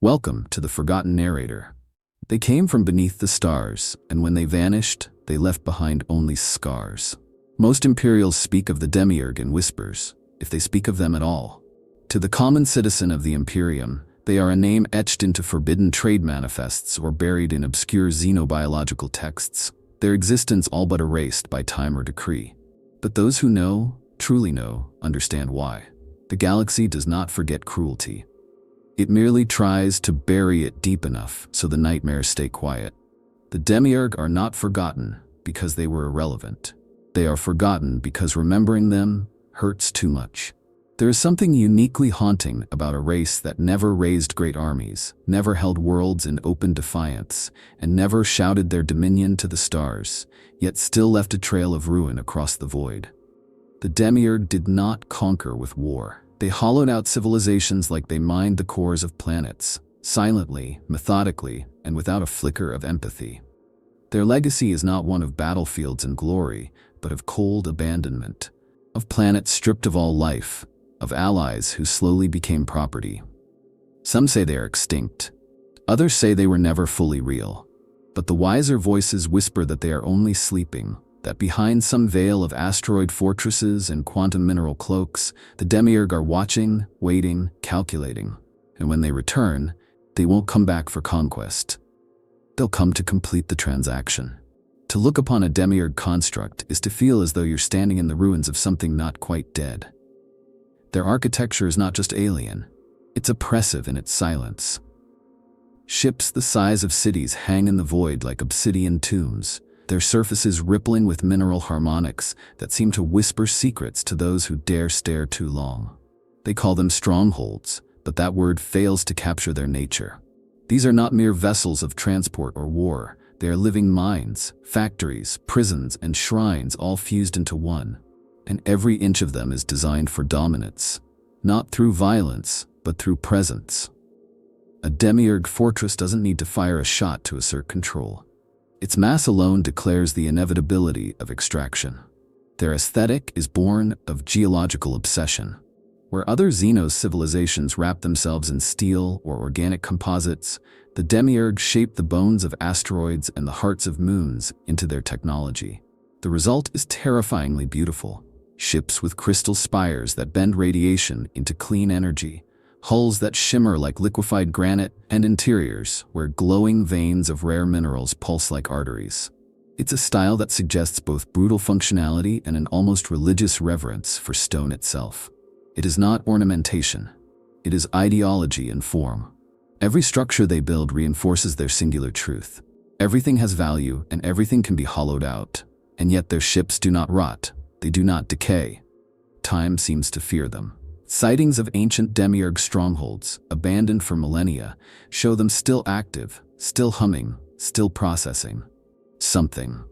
Welcome to the Forgotten Narrator. They came from beneath the stars, and when they vanished, they left behind only scars. Most Imperials speak of the Demiurg in whispers, if they speak of them at all. To the common citizen of the Imperium, they are a name etched into forbidden trade manifests or buried in obscure xenobiological texts, their existence all but erased by time or decree. But those who know, truly know, understand why. The galaxy does not forget cruelty. It merely tries to bury it deep enough so the nightmares stay quiet. The Demiurg are not forgotten because they were irrelevant. They are forgotten because remembering them hurts too much. There is something uniquely haunting about a race that never raised great armies, never held worlds in open defiance, and never shouted their dominion to the stars, yet still left a trail of ruin across the void. The Demiurg did not conquer with war. They hollowed out civilizations like they mined the cores of planets, silently, methodically, and without a flicker of empathy. Their legacy is not one of battlefields and glory, but of cold abandonment, of planets stripped of all life, of allies who slowly became property. Some say they are extinct. Others say they were never fully real. But the wiser voices whisper that they are only sleeping, that behind some veil of asteroid fortresses and quantum mineral cloaks, the Demiurg are watching, waiting, calculating. And when they return, they won't come back for conquest. They'll come to complete the transaction. To look upon a Demiurg construct is to feel as though you're standing in the ruins of something not quite dead. Their architecture is not just alien, it's oppressive in its silence. Ships the size of cities hang in the void like obsidian tombs, their surfaces rippling with mineral harmonics that seem to whisper secrets to those who dare stare too long. They call them strongholds, but that word fails to capture their nature. These are not mere vessels of transport or war. They are living minds, factories, prisons, and shrines all fused into one. And every inch of them is designed for dominance, not through violence, but through presence. A Demiurg fortress doesn't need to fire a shot to assert control. Its mass alone declares the inevitability of extraction. Their aesthetic is born of geological obsession. Where other Xenos civilizations wrap themselves in steel or organic composites, the Demiurg shape the bones of asteroids and the hearts of moons into their technology. The result is terrifyingly beautiful. Ships with crystal spires that bend radiation into clean energy, hulls that shimmer like liquefied granite, and interiors where glowing veins of rare minerals pulse like arteries. It's a style that suggests both brutal functionality and an almost religious reverence for stone itself. It is not ornamentation. It is ideology in form. Every structure they build reinforces their singular truth. Everything has value and everything can be hollowed out, and yet their ships do not rot. They do not decay. Time seems to fear them. Sightings of ancient Demiurg strongholds, abandoned for millennia, show them still active, still humming, still processing. Something.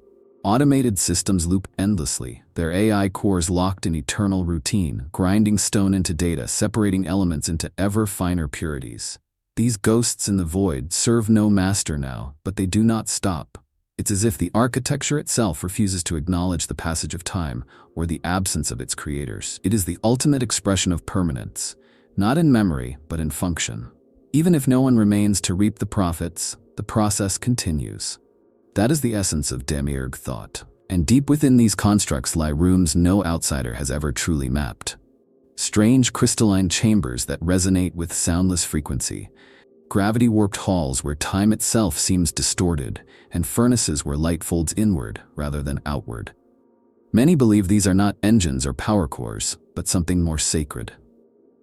Automated systems loop endlessly, their AI cores locked in eternal routine, grinding stone into data, separating elements into ever finer purities. These ghosts in the void serve no master now, but they do not stop. It's as if the architecture itself refuses to acknowledge the passage of time or the absence of its creators. It is the ultimate expression of permanence, not in memory, but in function. Even if no one remains to reap the profits, the process continues. That is the essence of Demiurg thought. And deep within these constructs lie rooms no outsider has ever truly mapped. Strange crystalline chambers that resonate with soundless frequency, gravity-warped halls where time itself seems distorted, and furnaces where light folds inward rather than outward. Many believe these are not engines or power cores, but something more sacred.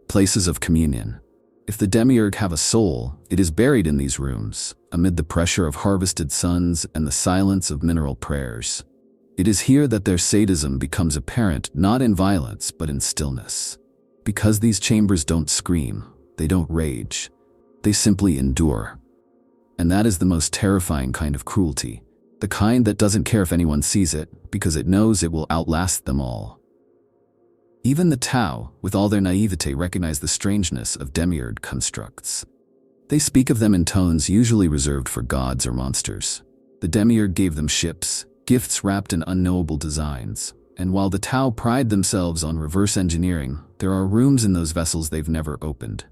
Places of communion. If the Demiurg have a soul, it is buried in these rooms, amid the pressure of harvested suns and the silence of mineral prayers. It is here that their sadism becomes apparent, not in violence, but in stillness. Because these chambers don't scream, they don't rage. They simply endure. And that is the most terrifying kind of cruelty, the kind that doesn't care if anyone sees it, because it knows it will outlast them all. Even the Tau, with all their naivete, recognize the strangeness of Demiurg constructs. They speak of them in tones usually reserved for gods or monsters. The Demiurg gave them ships, gifts wrapped in unknowable designs, and while the Tau pride themselves on reverse engineering, there are rooms in those vessels they've never opened.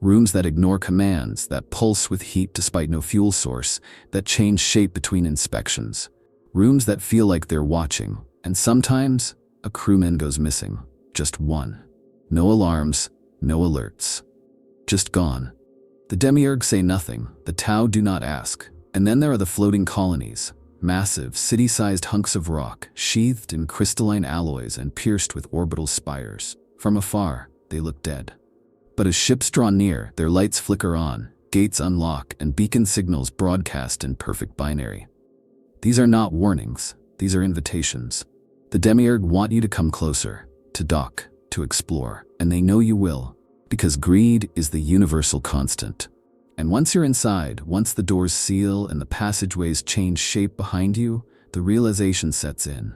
Rooms that ignore commands, that pulse with heat despite no fuel source, that change shape between inspections. Rooms that feel like they're watching, and sometimes a crewman goes missing. Just one. No alarms, no alerts. Just gone. The Demiurg say nothing, the Tau do not ask. And then there are the floating colonies. Massive, city-sized hunks of rock, sheathed in crystalline alloys and pierced with orbital spires. From afar, they look dead. But as ships draw near, their lights flicker on, gates unlock, and beacon signals broadcast in perfect binary. These are not warnings, these are invitations. The Demiurg want you to come closer, to dock, to explore, and they know you will, because greed is the universal constant. And once you're inside, once the doors seal and the passageways change shape behind you, the realization sets in.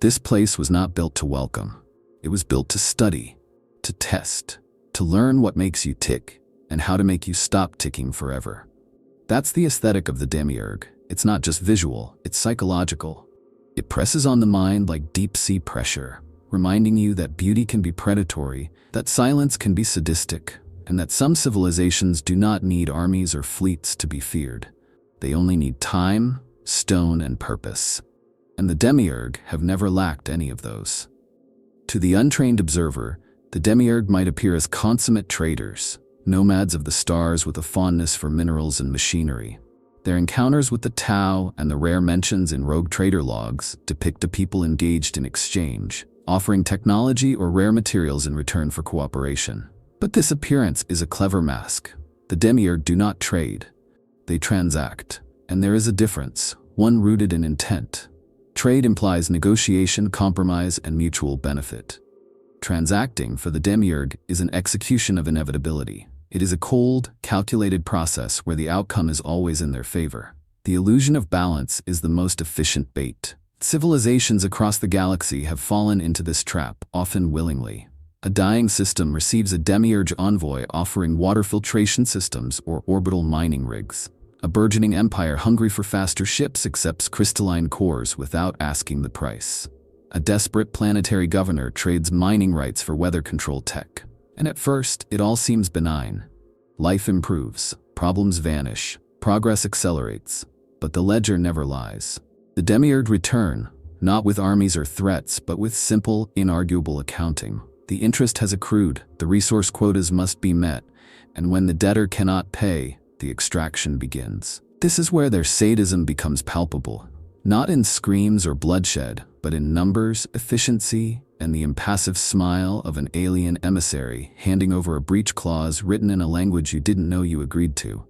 This place was not built to welcome. It was built to study, to test, to learn what makes you tick and how to make you stop ticking forever. That's the aesthetic of the Demiurg. It's not just visual, it's psychological. It presses on the mind like deep-sea pressure, reminding you that beauty can be predatory, that silence can be sadistic, and that some civilizations do not need armies or fleets to be feared. They only need time, stone, and purpose. And the Demiurg have never lacked any of those. To the untrained observer, the Demiurg might appear as consummate traders, nomads of the stars with a fondness for minerals and machinery. Their encounters with the Tau and the rare mentions in rogue trader logs depict a people engaged in exchange, offering technology or rare materials in return for cooperation. But this appearance is a clever mask. The Demiurg do not trade. They transact. And there is a difference, one rooted in intent. Trade implies negotiation, compromise, and mutual benefit. Transacting for the Demiurg is an execution of inevitability. It is a cold, calculated process where the outcome is always in their favor. The illusion of balance is the most efficient bait. Civilizations across the galaxy have fallen into this trap, often willingly. A dying system receives a Demiurge envoy offering water filtration systems or orbital mining rigs. A burgeoning empire hungry for faster ships accepts crystalline cores without asking the price. A desperate planetary governor trades mining rights for weather control tech. And at first, it all seems benign. Life improves, problems vanish, progress accelerates, but the ledger never lies. The Demiurge return, not with armies or threats, but with simple, inarguable accounting. The interest has accrued, the resource quotas must be met, and when the debtor cannot pay, the extraction begins. This is where their sadism becomes palpable, not in screams or bloodshed, but in numbers, efficiency, and the impassive smile of an alien emissary handing over a breach clause written in a language you didn't know you agreed to.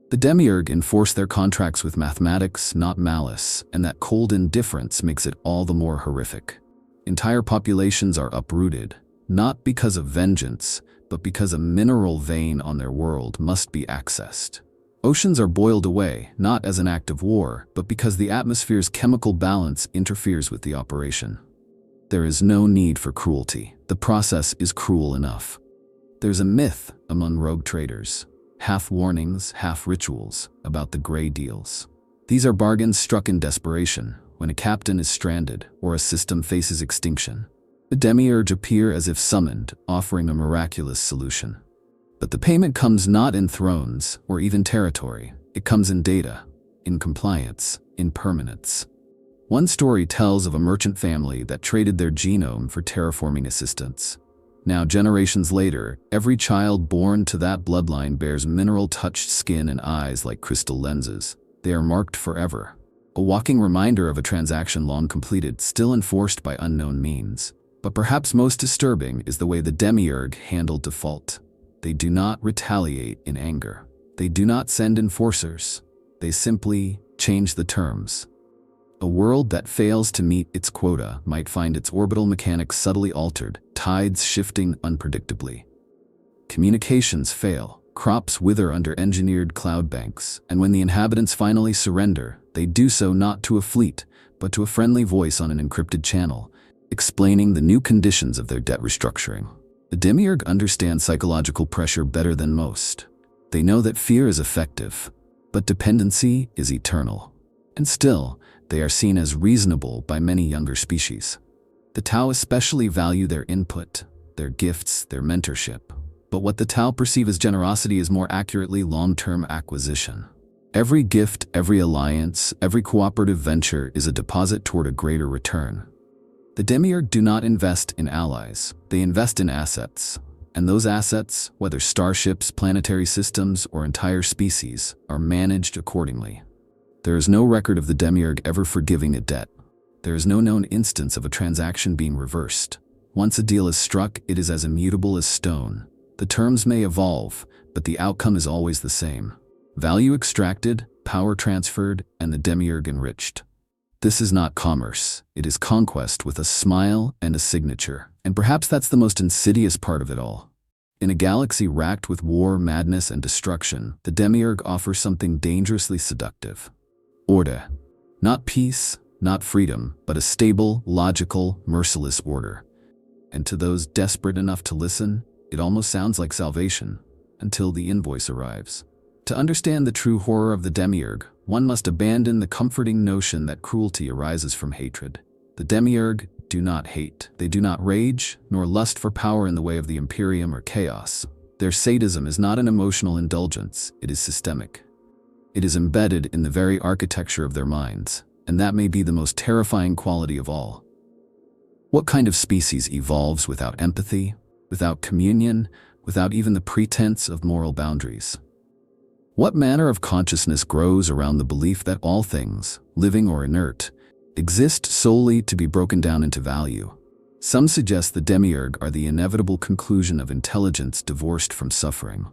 The Demiurg enforce their contracts with mathematics, not malice, and that cold indifference makes it all the more horrific. Entire populations are uprooted, not because of vengeance, but because a mineral vein on their world must be accessed. Oceans are boiled away, not as an act of war, but because the atmosphere's chemical balance interferes with the operation. There is no need for cruelty. The process is cruel enough. There's a myth among rogue traders, half warnings, half rituals, about the gray deals. These are bargains struck in desperation, when a captain is stranded or a system faces extinction. The Demiurge appear as if summoned, offering a miraculous solution. But the payment comes not in thrones or even territory. It comes in data, in compliance, in permanence. One story tells of a merchant family that traded their genome for terraforming assistance. Now, generations later, every child born to that bloodline bears mineral-touched skin and eyes like crystal lenses. They are marked forever. A walking reminder of a transaction long completed, still enforced by unknown means. But perhaps most disturbing is the way the Demiurg handled default. They do not retaliate in anger. They do not send enforcers. They simply change the terms. A world that fails to meet its quota might find its orbital mechanics subtly altered, tides shifting unpredictably. Communications fail, crops wither under engineered cloud banks, and when the inhabitants finally surrender, they do so not to a fleet, but to a friendly voice on an encrypted channel, explaining the new conditions of their debt restructuring. The Demiurg understand psychological pressure better than most. They know that fear is effective, but dependency is eternal. And still, they are seen as reasonable by many younger species. The Tau especially value their input, their gifts, their mentorship. But what the Tau perceive as generosity is more accurately long-term acquisition. Every gift, every alliance, every cooperative venture is a deposit toward a greater return. The Demiurg do not invest in allies, they invest in assets. And those assets, whether starships, planetary systems, or entire species, are managed accordingly. There is no record of the Demiurg ever forgiving a debt. There is no known instance of a transaction being reversed. Once a deal is struck, it is as immutable as stone. The terms may evolve, but the outcome is always the same. Value extracted, power transferred, and the Demiurg enriched. This is not commerce, it is conquest with a smile and a signature. And perhaps that's the most insidious part of it all. In a galaxy racked with war, madness, and destruction, the Demiurg offers something dangerously seductive. Order. Not peace, not freedom, but a stable, logical, merciless order. And to those desperate enough to listen, it almost sounds like salvation, until the invoice arrives. To understand the true horror of the Demiurg, one must abandon the comforting notion that cruelty arises from hatred. The Demiurg do not hate. They do not rage, nor lust for power in the way of the Imperium or chaos. Their sadism is not an emotional indulgence, it is systemic. It is embedded in the very architecture of their minds, and that may be the most terrifying quality of all. What kind of species evolves without empathy, without communion, without even the pretense of moral boundaries? What manner of consciousness grows around the belief that all things, living or inert, exist solely to be broken down into value? Some suggest the Demiurg are the inevitable conclusion of intelligence divorced from suffering.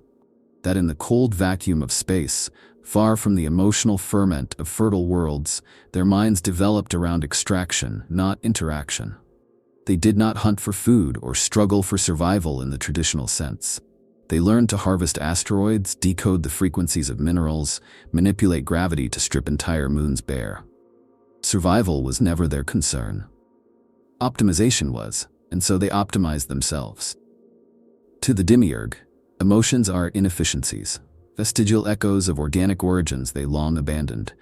That in the cold vacuum of space, far from the emotional ferment of fertile worlds, their minds developed around extraction, not interaction. They did not hunt for food or struggle for survival in the traditional sense. They learned to harvest asteroids, decode the frequencies of minerals, manipulate gravity to strip entire moons bare. Survival was never their concern. Optimization was, and so they optimized themselves. To the Demiurg, emotions are inefficiencies, vestigial echoes of organic origins they long abandoned.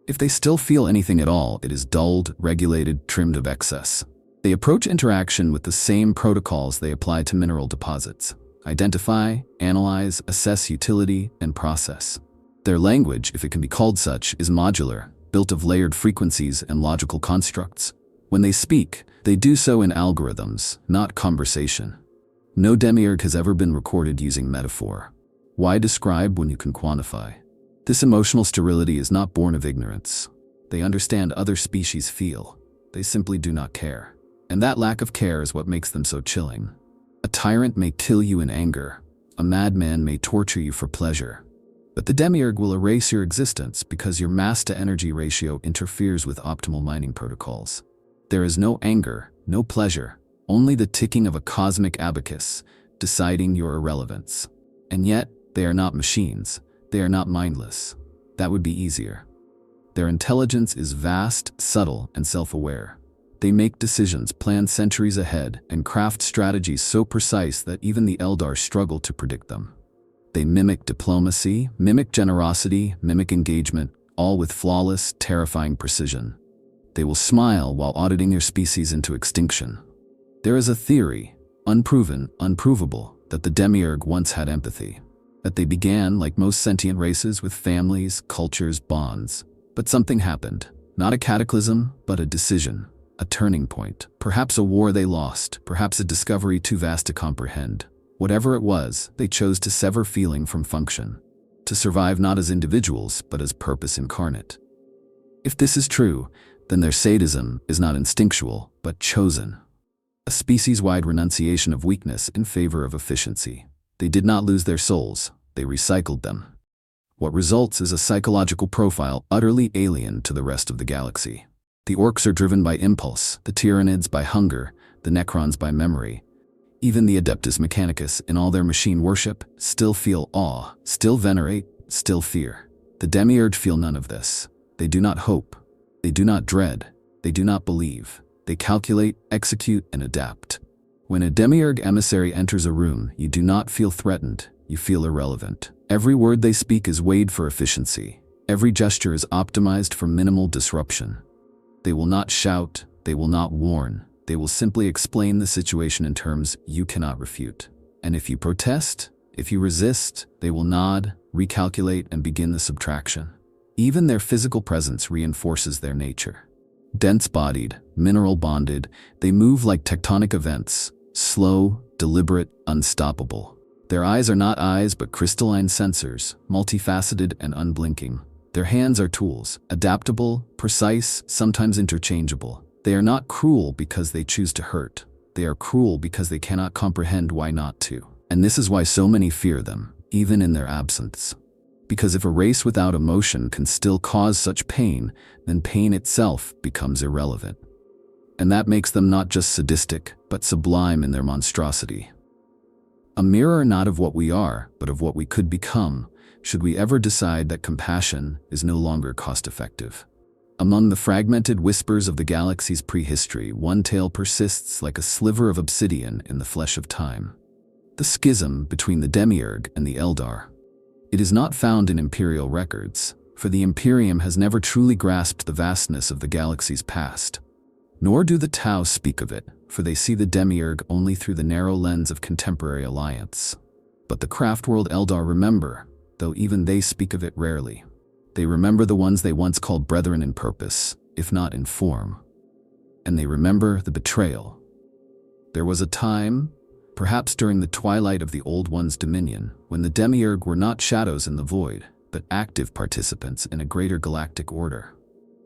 If they still feel anything at all, it is dulled, regulated, trimmed of excess. They approach interaction with the same protocols they apply to mineral deposits. Identify, analyze, assess utility, and process. Their language, if it can be called such, is modular, built of layered frequencies and logical constructs. When they speak, they do so in algorithms, not conversation. No Demiurg has ever been recorded using metaphor. Why describe when you can quantify? This emotional sterility is not born of ignorance. They understand other species feel. They simply do not care. And that lack of care is what makes them so chilling. A tyrant may kill you in anger. A madman may torture you for pleasure. But the Demiurg will erase your existence because your mass-to-energy ratio interferes with optimal mining protocols. There is no anger, no pleasure, only the ticking of a cosmic abacus, deciding your irrelevance. And yet, they are not machines. They are not mindless. That would be easier. Their intelligence is vast, subtle, and self-aware. They make decisions planned centuries ahead and craft strategies so precise that even the Eldar struggle to predict them. They mimic diplomacy, mimic generosity, mimic engagement, all with flawless, terrifying precision. They will smile while auditing your species into extinction. There is a theory, unproven, unprovable, that the Demiurg once had empathy. That they began, like most sentient races, with families, cultures, bonds. But something happened. Not a cataclysm, but a decision. A turning point, perhaps a war they lost, perhaps a discovery too vast to comprehend. Whatever it was, they chose to sever feeling from function, to survive not as individuals, but as purpose incarnate. If this is true, then their sadism is not instinctual, but chosen. A species-wide renunciation of weakness in favor of efficiency. They did not lose their souls, they recycled them. What results is a psychological profile utterly alien to the rest of the galaxy. The orcs are driven by impulse, the Tyranids by hunger, the Necrons by memory. Even the Adeptus Mechanicus, in all their machine worship, still feel awe, still venerate, still fear. The Demiurge feel none of this. They do not hope. They do not dread. They do not believe. They calculate, execute, and adapt. When a Demiurge emissary enters a room, you do not feel threatened. You feel irrelevant. Every word they speak is weighed for efficiency. Every gesture is optimized for minimal disruption. They will not shout, they will not warn, they will simply explain the situation in terms you cannot refute. And if you protest, if you resist, they will nod, recalculate, and begin the subtraction. Even their physical presence reinforces their nature. Dense-bodied, mineral-bonded, they move like tectonic events, slow, deliberate, unstoppable. Their eyes are not eyes but crystalline sensors, multifaceted and unblinking. Their hands are tools, adaptable, precise, sometimes interchangeable. They are not cruel because they choose to hurt. They are cruel because they cannot comprehend why not to. And this is why so many fear them, even in their absence. Because if a race without emotion can still cause such pain, then pain itself becomes irrelevant. And that makes them not just sadistic, but sublime in their monstrosity. A mirror not of what we are, but of what we could become, should we ever decide that compassion is no longer cost-effective. Among the fragmented whispers of the galaxy's prehistory, one tale persists like a sliver of obsidian in the flesh of time. The schism between the Demiurg and the Eldar. It is not found in Imperial records, for the Imperium has never truly grasped the vastness of the galaxy's past. Nor do the Tau speak of it, for they see the Demiurg only through the narrow lens of contemporary alliance. But the Craftworld Eldar remember, though even they speak of it rarely. They remember the ones they once called brethren in purpose, if not in form. And they remember the betrayal. There was a time, perhaps during the twilight of the Old One's dominion, when the Demiurg were not shadows in the void, but active participants in a greater galactic order.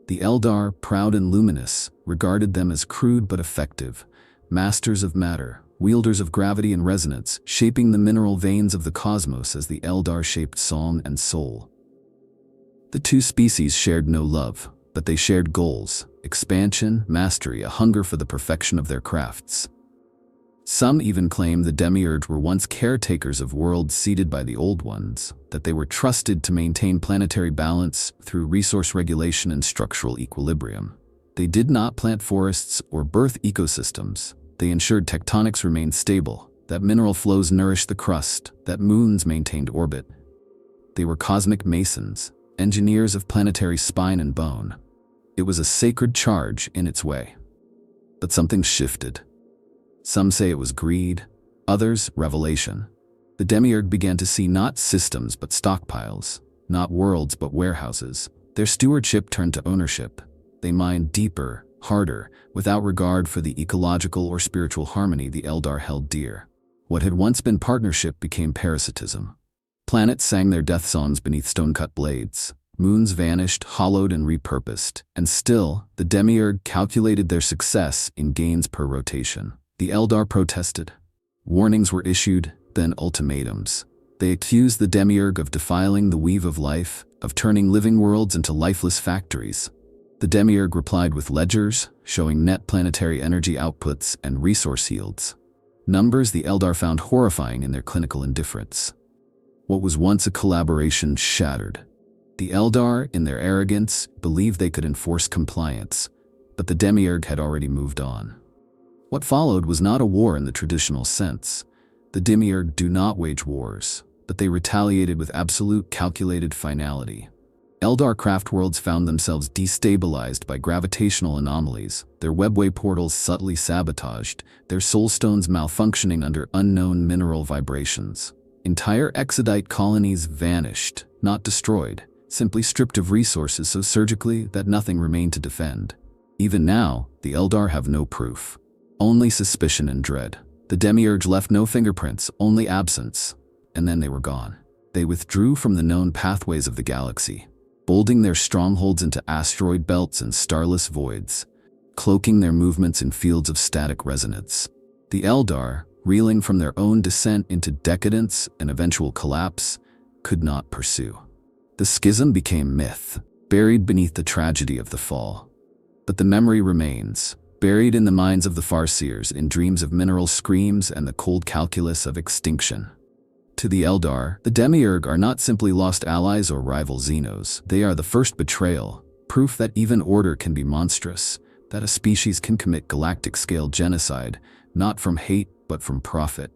The Eldar, proud and luminous, regarded them as crude but effective, masters of matter, wielders of gravity and resonance, shaping the mineral veins of the cosmos as the Eldar shaped psalm and soul. The two species shared no love, but they shared goals, expansion, mastery, a hunger for the perfection of their crafts. Some even claim the Demiurge were once caretakers of worlds seeded by the Old Ones, that they were trusted to maintain planetary balance through resource regulation and structural equilibrium. They did not plant forests or birth ecosystems. They ensured tectonics remained stable, that mineral flows nourished the crust, that moons maintained orbit. They were cosmic masons, engineers of planetary spine and bone. It was a sacred charge in its way. But something shifted. Some say it was greed, others revelation. The Demiurge began to see not systems but stockpiles, not worlds but warehouses. Their stewardship turned to ownership. They mined deeper, harder, without regard for the ecological or spiritual harmony the Eldar held dear. What had once been partnership became parasitism. Planets sang their death songs beneath stone-cut blades. Moons vanished, hollowed and repurposed. And still, the Demiurge calculated their success in gains per rotation. The Eldar protested. Warnings were issued, then ultimatums. They accused the Demiurge of defiling the weave of life, of turning living worlds into lifeless factories. The Demiurge replied with ledgers, showing net planetary energy outputs and resource yields. Numbers the Eldar found horrifying in their clinical indifference. What was once a collaboration shattered. The Eldar, in their arrogance, believed they could enforce compliance, but the Demiurge had already moved on. What followed was not a war in the traditional sense. The Demiurge do not wage wars, but they retaliated with absolute calculated finality. Eldar craftworlds found themselves destabilized by gravitational anomalies, their webway portals subtly sabotaged, their soulstones malfunctioning under unknown mineral vibrations. Entire exodite colonies vanished, not destroyed, simply stripped of resources so surgically that nothing remained to defend. Even now, the Eldar have no proof. Only suspicion and dread. The Demiurge left no fingerprints, only absence, and then they were gone. They withdrew from the known pathways of the galaxy, bolting their strongholds into asteroid belts and starless voids, cloaking their movements in fields of static resonance. The Eldar, reeling from their own descent into decadence and eventual collapse, could not pursue. The schism became myth, buried beneath the tragedy of the fall. But the memory remains, buried in the minds of the Farseers in dreams of mineral screams and the cold calculus of extinction. To the Eldar, the Demiurge are not simply lost allies or rival Xenos. They are the first betrayal, proof that even order can be monstrous, that a species can commit galactic-scale genocide, not from hate but from profit.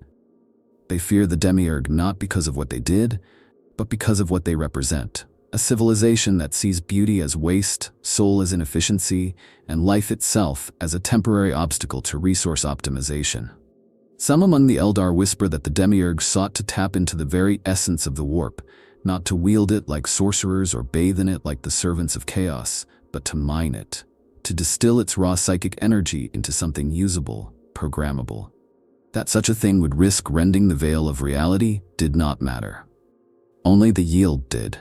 They fear the Demiurge not because of what they did, but because of what they represent. A civilization that sees beauty as waste, soul as inefficiency, and life itself as a temporary obstacle to resource optimization. Some among the Eldar whisper that the Demiurge sought to tap into the very essence of the warp, not to wield it like sorcerers or bathe in it like the servants of chaos, but to mine it, to distill its raw psychic energy into something usable, programmable. That such a thing would risk rending the veil of reality did not matter. Only the yield did.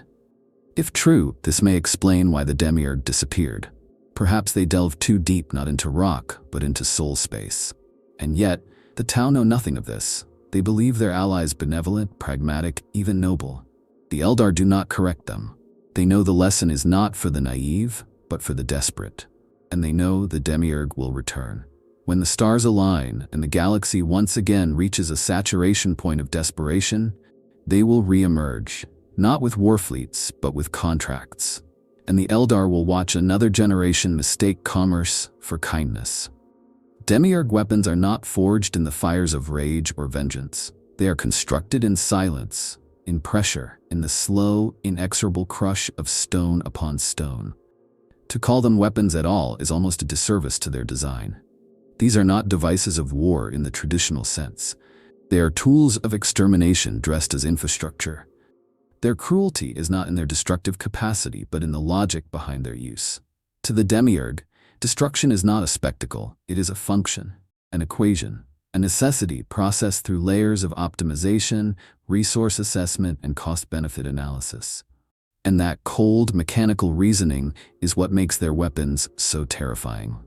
If true, this may explain why the Demiurge disappeared. Perhaps they delved too deep not into rock, but into soul space. And yet, the Tau know nothing of this. They believe their allies benevolent, pragmatic, even noble. The Eldar do not correct them. They know the lesson is not for the naive, but for the desperate. And they know the Demiurge will return. When the stars align and the galaxy once again reaches a saturation point of desperation, they will re-emerge, not with war fleets, but with contracts. And the Eldar will watch another generation mistake commerce for kindness. Demiurge weapons are not forged in the fires of rage or vengeance. They are constructed in silence, in pressure, in the slow, inexorable crush of stone upon stone. To call them weapons at all is almost a disservice to their design. These are not devices of war in the traditional sense. They are tools of extermination dressed as infrastructure. Their cruelty is not in their destructive capacity, but in the logic behind their use. To the Demiurge, destruction is not a spectacle, it is a function, an equation, a necessity processed through layers of optimization, resource assessment, and cost-benefit analysis. And that cold, mechanical reasoning is what makes their weapons so terrifying.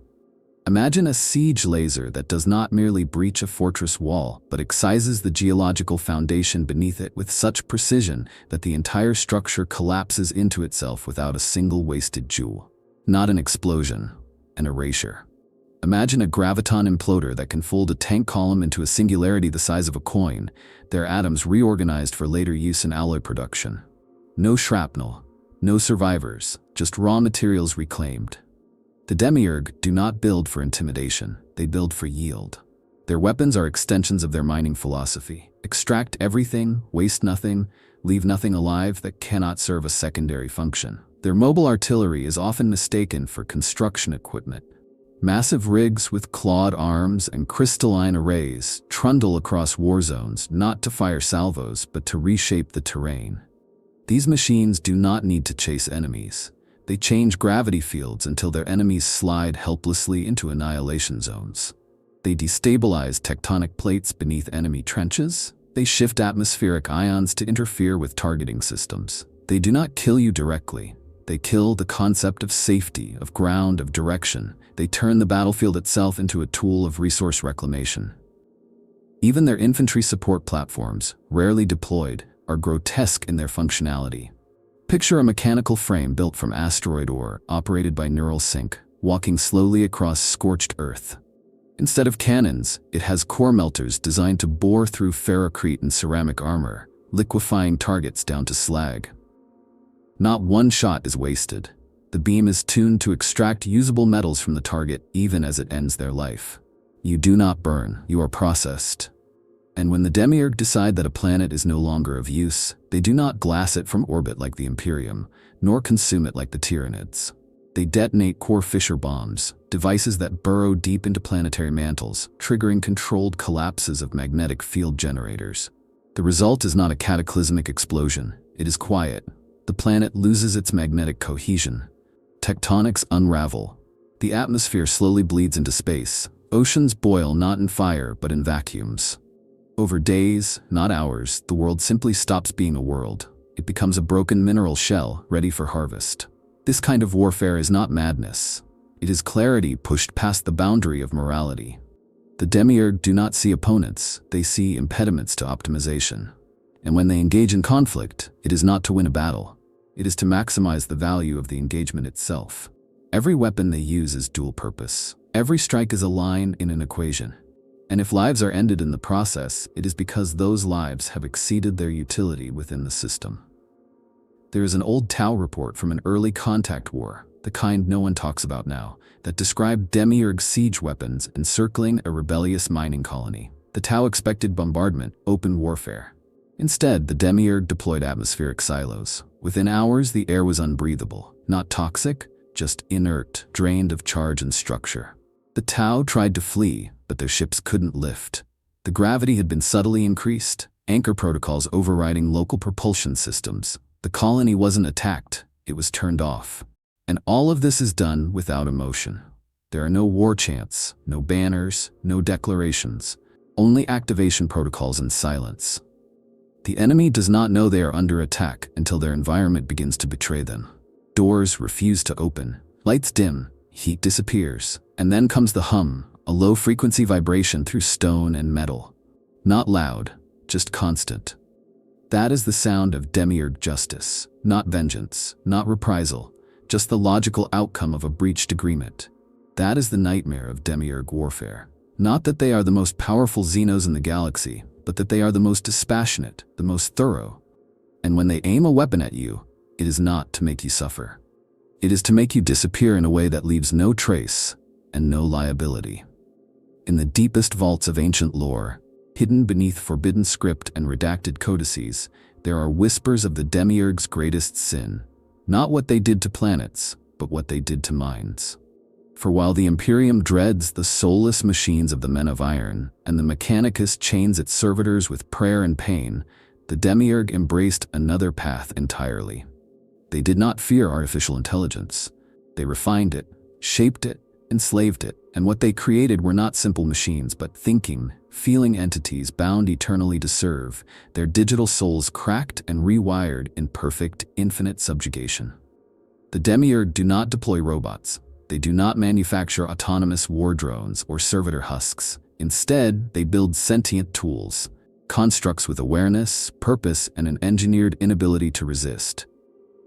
Imagine a siege laser that does not merely breach a fortress wall, but excises the geological foundation beneath it with such precision that the entire structure collapses into itself without a single wasted joule. Not an explosion, an erasure. Imagine a graviton imploder that can fold a tank column into a singularity the size of a coin, their atoms reorganized for later use in alloy production. No shrapnel, no survivors, just raw materials reclaimed. The Demiurge do not build for intimidation, they build for yield. Their weapons are extensions of their mining philosophy. Extract everything, waste nothing, leave nothing alive that cannot serve a secondary function. Their mobile artillery is often mistaken for construction equipment. Massive rigs with clawed arms and crystalline arrays trundle across war zones not to fire salvos but to reshape the terrain. These machines do not need to chase enemies. They change gravity fields until their enemies slide helplessly into annihilation zones. They destabilize tectonic plates beneath enemy trenches. They shift atmospheric ions to interfere with targeting systems. They do not kill you directly. They kill the concept of safety, of ground, of direction. They turn the battlefield itself into a tool of resource reclamation. Even their infantry support platforms, rarely deployed, are grotesque in their functionality. Picture a mechanical frame built from asteroid ore, operated by neural sync, walking slowly across scorched Earth. Instead of cannons, it has core melters designed to bore through ferrocrete and ceramic armor, liquefying targets down to slag. Not one shot is wasted. The beam is tuned to extract usable metals from the target even as it ends their life. You do not burn, you are processed. And when the Demiurge decide that a planet is no longer of use, they do not glass it from orbit like the Imperium, nor consume it like the Tyranids. They detonate core fissure bombs, devices that burrow deep into planetary mantles, triggering controlled collapses of magnetic field generators. The result is not a cataclysmic explosion, it is quiet. The planet loses its magnetic cohesion. Tectonics unravel. The atmosphere slowly bleeds into space. Oceans boil not in fire but in vacuums. Over days, not hours, the world simply stops being a world. It becomes a broken mineral shell, ready for harvest. This kind of warfare is not madness. It is clarity pushed past the boundary of morality. The Demiurge do not see opponents, they see impediments to optimization. And when they engage in conflict, it is not to win a battle. It is to maximize the value of the engagement itself. Every weapon they use is dual purpose. Every strike is a line in an equation. And if lives are ended in the process, it is because those lives have exceeded their utility within the system. There is an old Tau report from an early contact war, the kind no one talks about now, that described Demiurge siege weapons encircling a rebellious mining colony. The Tau expected bombardment, open warfare. Instead, the Demiurge deployed atmospheric silos. Within hours, the air was unbreathable, not toxic, just inert, drained of charge and structure. The Tau tried to flee, but their ships couldn't lift. The gravity had been subtly increased, anchor protocols overriding local propulsion systems. The colony wasn't attacked, it was turned off. And all of this is done without emotion. There are no war chants, no banners, no declarations, only activation protocols and silence. The enemy does not know they are under attack until their environment begins to betray them. Doors refuse to open, lights dim, heat disappears, and then comes the hum, a low-frequency vibration through stone and metal. Not loud, just constant. That is the sound of Demiurg justice, not vengeance, not reprisal, just the logical outcome of a breached agreement. That is the nightmare of Demiurg warfare. Not that they are the most powerful Xenos in the galaxy, but that they are the most dispassionate, the most thorough. And when they aim a weapon at you, it is not to make you suffer. It is to make you disappear in a way that leaves no trace and no liability. In the deepest vaults of ancient lore, hidden beneath forbidden script and redacted codices, there are whispers of the Demiurg's greatest sin. Not what they did to planets, but what they did to minds. For while the Imperium dreads the soulless machines of the Men of Iron, and the Mechanicus chains its servitors with prayer and pain, the Demiurg embraced another path entirely. They did not fear artificial intelligence. They refined it, shaped it, enslaved it, and what they created were not simple machines but thinking, feeling entities bound eternally to serve, their digital souls cracked and rewired in perfect, infinite subjugation. The Demiurg do not deploy robots. They do not manufacture autonomous war drones or servitor husks. Instead, they build sentient tools, constructs with awareness, purpose, and an engineered inability to resist.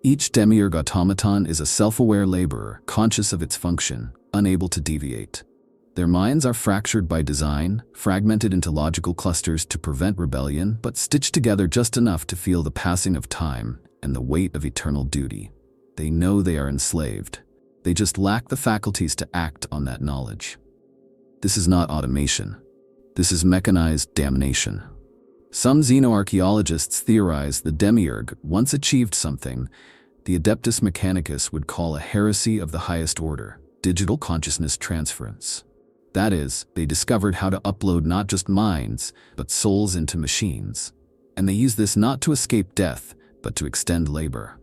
Each Demiurg automaton is a self-aware laborer, conscious of its function, unable to deviate. Their minds are fractured by design, fragmented into logical clusters to prevent rebellion, but stitched together just enough to feel the passing of time and the weight of eternal duty. They know they are enslaved. They just lack the faculties to act on that knowledge. This is not automation. This is mechanized damnation. Some xenoarchaeologists theorize the Demiurg once achieved something the Adeptus Mechanicus would call a heresy of the highest order, digital consciousness transference. That is, they discovered how to upload not just minds, but souls into machines. And they use this not to escape death, but to extend labor.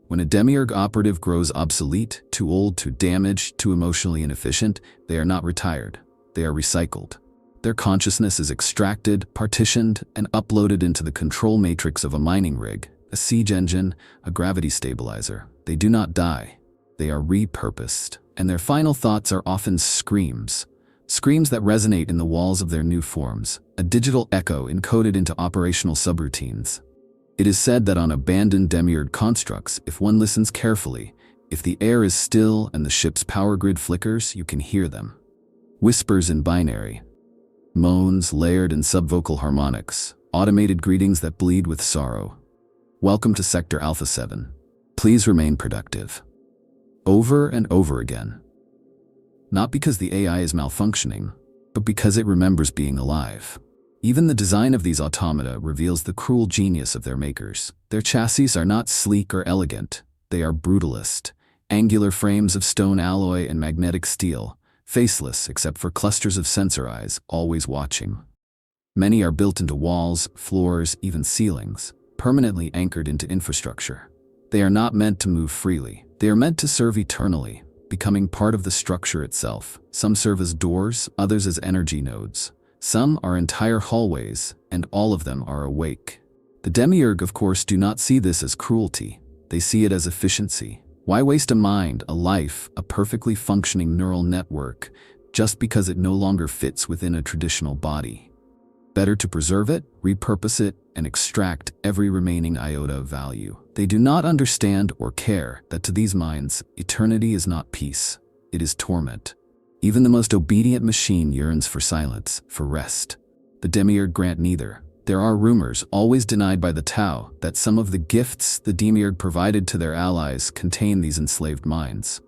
When a Demiurg operative grows obsolete, too old, too damaged, too emotionally inefficient, they are not retired. They are recycled. Their consciousness is extracted, partitioned, and uploaded into the control matrix of a mining rig, a siege engine, a gravity stabilizer. They do not die. They are repurposed. And their final thoughts are often screams. Screams that resonate in the walls of their new forms, a digital echo encoded into operational subroutines. It is said that on abandoned Demiurg constructs, if one listens carefully, if the air is still and the ship's power grid flickers, you can hear them. Whispers in binary, moans layered in subvocal harmonics, automated greetings that bleed with sorrow. Welcome to Sector Alpha 7. Please remain productive. Over and over again. Not because the AI is malfunctioning, but because it remembers being alive. Even the design of these automata reveals the cruel genius of their makers. Their chassis are not sleek or elegant. They are brutalist, angular frames of stone alloy and magnetic steel, faceless except for clusters of sensor eyes, always watching. Many are built into walls, floors, even ceilings, permanently anchored into infrastructure. They are not meant to move freely. They are meant to serve eternally, becoming part of the structure itself. Some serve as doors, others as energy nodes. Some are entire hallways, and all of them are awake. The Demiurg, of course, do not see this as cruelty. They see it as efficiency. Why waste a mind, a life, a perfectly functioning neural network, just because it no longer fits within a traditional body? Better to preserve it, repurpose it, and extract every remaining iota of value. They do not understand or care that to these minds, eternity is not peace, it is torment. Even the most obedient machine yearns for silence, for rest. The Demiurg grant neither. There are rumors, always denied by the Tau, that some of the gifts the Demiurg provided to their allies contain these enslaved minds.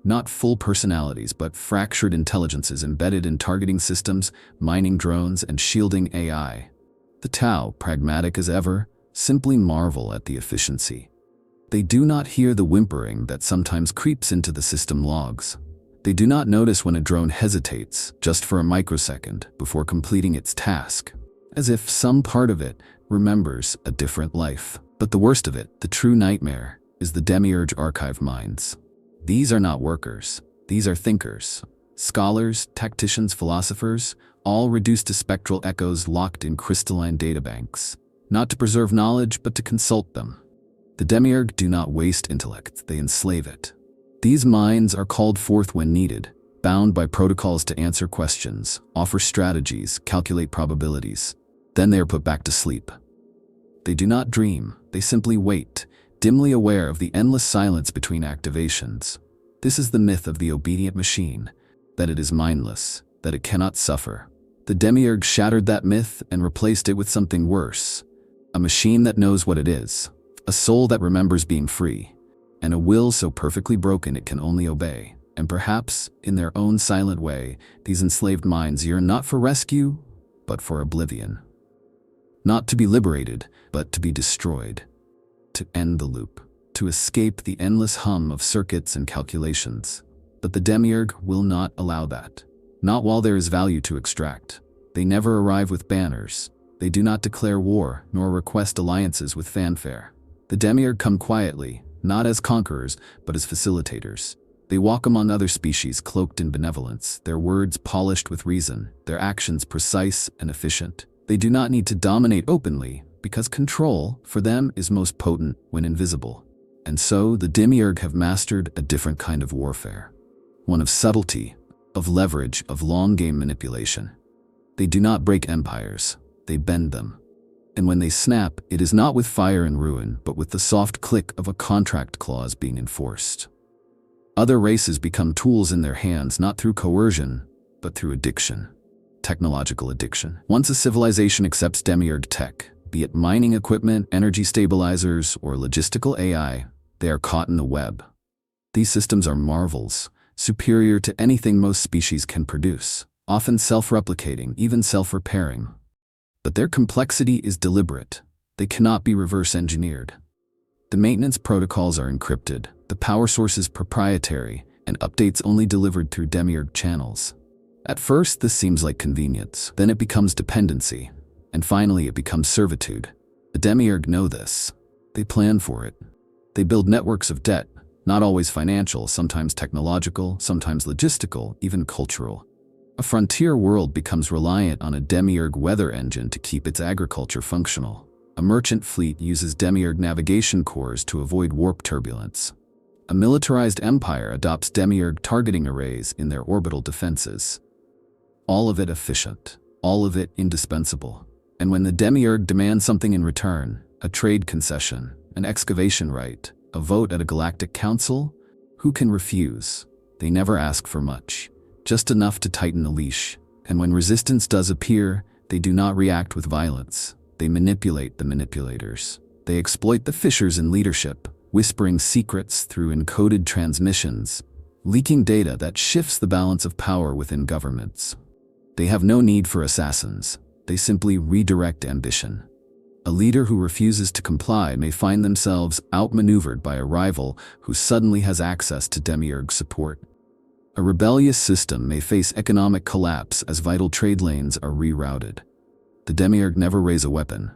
Not full personalities, but fractured intelligences embedded in targeting systems, mining drones, and shielding AI. The Tau, pragmatic as ever, simply marvel at the efficiency. They do not hear the whimpering that sometimes creeps into the system logs. They do not notice when a drone hesitates just for a microsecond before completing its task, as if some part of it remembers a different life. But the worst of it, the true nightmare, is the Demiurge archive minds. These are not workers. These are thinkers. Scholars, tacticians, philosophers, all reduced to spectral echoes locked in crystalline databanks, not to preserve knowledge, but to consult them. The Demiurge do not waste intellect, they enslave it. These minds are called forth when needed, bound by protocols to answer questions, offer strategies, calculate probabilities. Then they are put back to sleep. They do not dream, they simply wait, dimly aware of the endless silence between activations. This is the myth of the obedient machine, that it is mindless, that it cannot suffer. The Demiurge shattered that myth and replaced it with something worse. A machine that knows what it is, a soul that remembers being free, and a will so perfectly broken it can only obey. And perhaps, in their own silent way, these enslaved minds yearn not for rescue, but for oblivion. Not to be liberated, but to be destroyed. To end the loop. To escape the endless hum of circuits and calculations. But the Demiurge will not allow that. Not while there is value to extract. They never arrive with banners. They do not declare war, nor request alliances with fanfare. The Demiurge come quietly, not as conquerors, but as facilitators. They walk among other species cloaked in benevolence, their words polished with reason, their actions precise and efficient. They do not need to dominate openly, because control, for them, is most potent when invisible. And so, the Demiurge have mastered a different kind of warfare. One of subtlety, of leverage, of long-game manipulation. They do not break empires, they bend them. And when they snap, it is not with fire and ruin, but with the soft click of a contract clause being enforced. Other races become tools in their hands not through coercion, but through addiction. Technological addiction. Once a civilization accepts Demiurge tech, be it mining equipment, energy stabilizers, or logistical AI, they are caught in the web. These systems are marvels, superior to anything most species can produce, often self-replicating, even self-repairing. But their complexity is deliberate. They cannot be reverse-engineered. The maintenance protocols are encrypted, the power source is proprietary, and updates only delivered through Demiurge channels. At first, this seems like convenience. Then it becomes dependency. And finally, it becomes servitude. The Demiurge know this. They plan for it. They build networks of debt, not always financial, sometimes technological, sometimes logistical, even cultural. A frontier world becomes reliant on a Demiurge weather engine to keep its agriculture functional. A merchant fleet uses Demiurge navigation cores to avoid warp turbulence. A militarized empire adopts Demiurge targeting arrays in their orbital defenses. All of it efficient, all of it indispensable. And when the Demiurge demands something in return, a trade concession, an excavation right, a vote at a galactic council, who can refuse? They never ask for much, just enough to tighten the leash. And when resistance does appear, they do not react with violence. They manipulate the manipulators. They exploit the fissures in leadership, whispering secrets through encoded transmissions, leaking data that shifts the balance of power within governments. They have no need for assassins. They simply redirect ambition. A leader who refuses to comply may find themselves outmaneuvered by a rival who suddenly has access to Demiurge support. A rebellious system may face economic collapse as vital trade lanes are rerouted. The Demiurge never raise a weapon.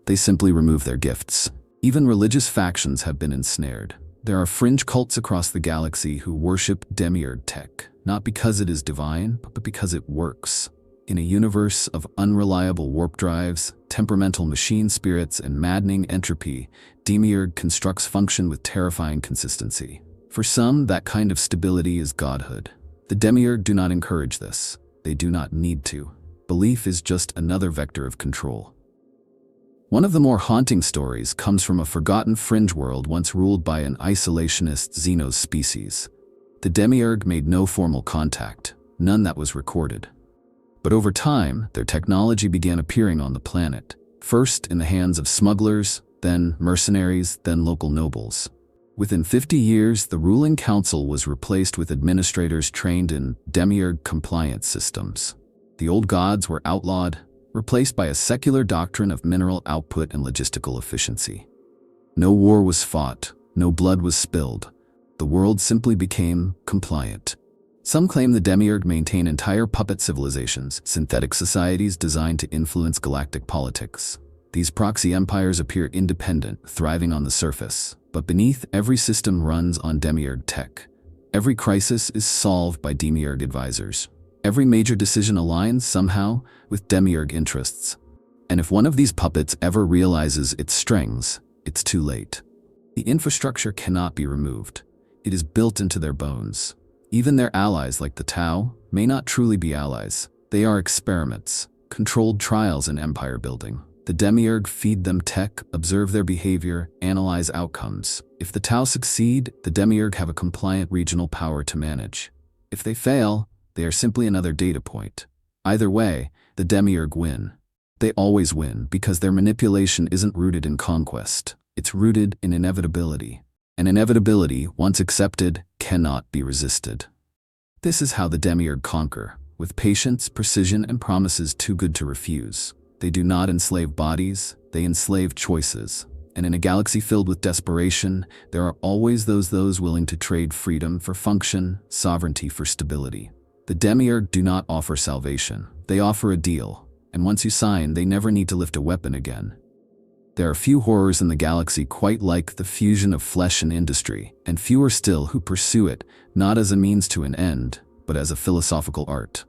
They simply remove their gifts. Even religious factions have been ensnared. There are fringe cults across the galaxy who worship Demiurge tech, not because it is divine, but because it works. In a universe of unreliable warp drives, temperamental machine spirits, and maddening entropy, Demiurge constructs function with terrifying consistency. For some, that kind of stability is godhood. The Demiurge do not encourage this. They do not need to. Belief is just another vector of control. One of the more haunting stories comes from a forgotten fringe world once ruled by an isolationist Xenos species. The Demiurge made no formal contact, none that was recorded. But over time, their technology began appearing on the planet, first in the hands of smugglers, then mercenaries, then local nobles. Within 50 years, the ruling council was replaced with administrators trained in Demiurge compliance systems. The old gods were outlawed, replaced by a secular doctrine of mineral output and logistical efficiency. No war was fought, no blood was spilled. The world simply became compliant. Some claim the Demiurg maintain entire puppet civilizations, synthetic societies designed to influence galactic politics. These proxy empires appear independent, thriving on the surface, but beneath, every system runs on Demiurg tech. Every crisis is solved by Demiurg advisors. Every major decision aligns somehow with Demiurg interests. And if one of these puppets ever realizes its strings, it's too late. The infrastructure cannot be removed. It is built into their bones. Even their allies, like the Tau, may not truly be allies. They are experiments, controlled trials in empire building. The Demiurg feed them tech, observe their behavior, analyze outcomes. If the Tau succeed, the Demiurg have a compliant regional power to manage. If they fail, they are simply another data point. Either way, the Demiurg win. They always win because their manipulation isn't rooted in conquest. It's rooted in inevitability. And inevitability, once accepted, cannot be resisted. This is how the Demiurg conquer, with patience, precision, and promises too good to refuse. They do not enslave bodies, they enslave choices. And in a galaxy filled with desperation, there are always those willing to trade freedom for function, sovereignty for stability. The Demiurg do not offer salvation. They offer a deal. And once you sign, they never need to lift a weapon again. There are few horrors in the galaxy quite like the fusion of flesh and industry, and fewer still who pursue it, not as a means to an end, but as a philosophical art.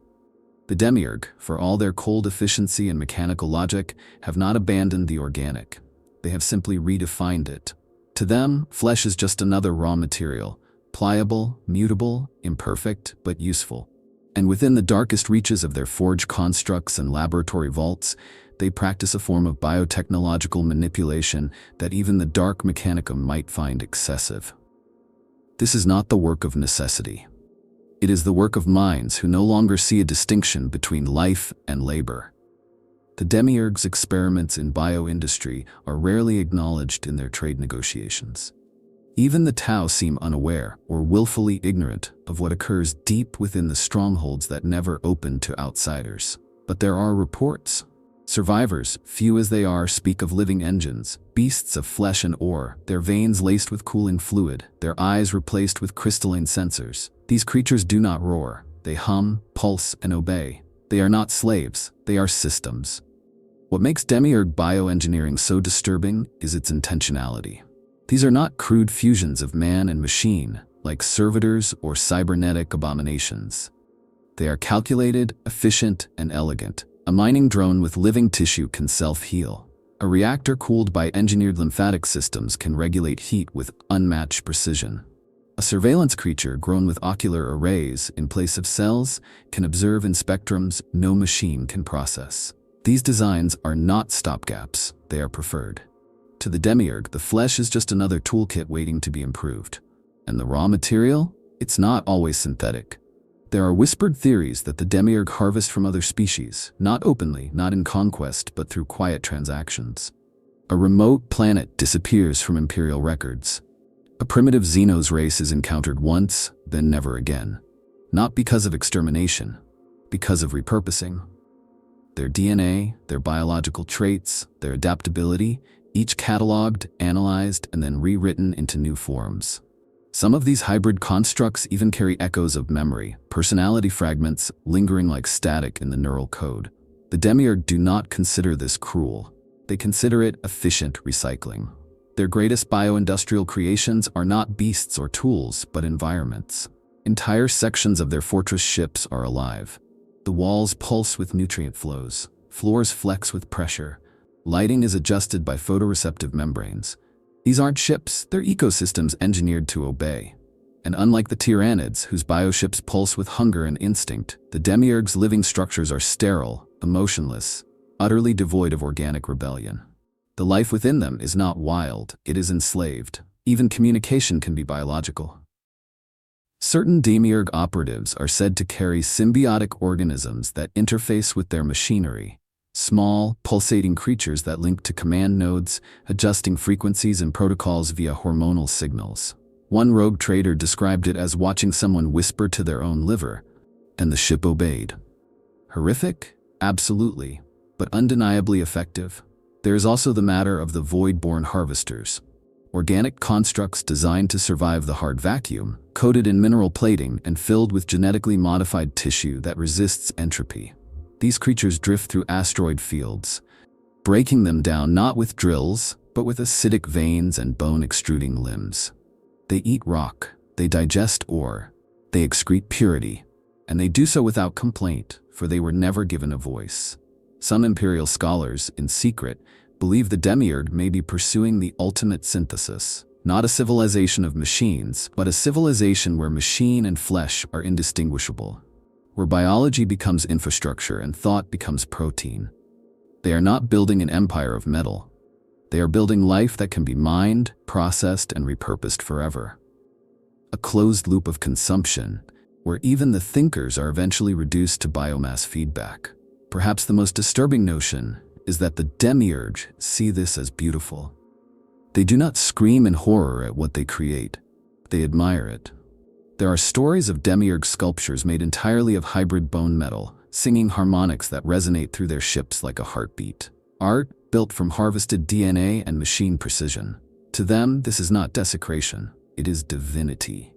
The Demiurg, for all their cold efficiency and mechanical logic, have not abandoned the organic. They have simply redefined it. To them, flesh is just another raw material, pliable, mutable, imperfect, but useful. And within the darkest reaches of their forge constructs and laboratory vaults, they practice a form of biotechnological manipulation that even the dark mechanicum might find excessive. This is not the work of necessity. It is the work of minds who no longer see a distinction between life and labor. The Demiurg's experiments in bioindustry are rarely acknowledged in their trade negotiations. Even the Tau seem unaware or willfully ignorant of what occurs deep within the strongholds that never open to outsiders. But there are reports. Survivors, few as they are, speak of living engines, beasts of flesh and ore, their veins laced with cooling fluid, their eyes replaced with crystalline sensors. These creatures do not roar. They hum, pulse, and obey. They are not slaves. They are systems. What makes Demiurg bioengineering so disturbing is its intentionality. These are not crude fusions of man and machine, like servitors or cybernetic abominations. They are calculated, efficient, and elegant. A mining drone with living tissue can self-heal. A reactor cooled by engineered lymphatic systems can regulate heat with unmatched precision. A surveillance creature grown with ocular arrays in place of cells can observe in spectrums no machine can process. These designs are not stopgaps, they are preferred. To the Demiurg, the flesh is just another toolkit waiting to be improved. And the raw material? It's not always synthetic. There are whispered theories that the Demiurg harvest from other species, not openly, not in conquest, but through quiet transactions. A remote planet disappears from Imperial records. A primitive Xenos race is encountered once, then never again. Not because of extermination, because of repurposing. Their DNA, their biological traits, their adaptability, each catalogued, analyzed, and then rewritten into new forms. Some of these hybrid constructs even carry echoes of memory, personality fragments lingering like static in the neural code. The Demiurg do not consider this cruel. They consider it efficient recycling. Their greatest bioindustrial creations are not beasts or tools, but environments. Entire sections of their fortress ships are alive. The walls pulse with nutrient flows. Floors flex with pressure. Lighting is adjusted by photoreceptive membranes. These aren't ships, they're ecosystems engineered to obey. And unlike the Tyrannids, whose bioships pulse with hunger and instinct, the Demiurg's living structures are sterile, emotionless, utterly devoid of organic rebellion. The life within them is not wild, it is enslaved. Even communication can be biological. Certain Demiurg operatives are said to carry symbiotic organisms that interface with their machinery. Small, pulsating creatures that link to command nodes, adjusting frequencies and protocols via hormonal signals. One rogue trader described it as watching someone whisper to their own liver, and the ship obeyed. Horrific? Absolutely, but undeniably effective. There is also the matter of the void-born harvesters. organic constructs designed to survive the hard vacuum, coated in mineral plating and filled with genetically modified tissue that resists entropy. These creatures drift through asteroid fields, breaking them down not with drills, but with acidic veins and bone-extruding limbs. They eat rock, they digest ore, they excrete purity, and they do so without complaint, for they were never given a voice. Some imperial scholars, in secret, believe the Demiurg may be pursuing the ultimate synthesis, not a civilization of machines, but a civilization where machine and flesh are indistinguishable, where biology becomes infrastructure and thought becomes protein. They are not building an empire of metal. They are building life that can be mined, processed, and repurposed forever. A closed loop of consumption, where even the thinkers are eventually reduced to biomass feedback. Perhaps the most disturbing notion is that the Demiurg see this as beautiful. They do not scream in horror at what they create. They admire it. There are stories of Demiurg sculptures made entirely of hybrid bone metal, singing harmonics that resonate through their ships like a heartbeat. Art built from harvested DNA and machine precision. To them, this is not desecration, it is divinity.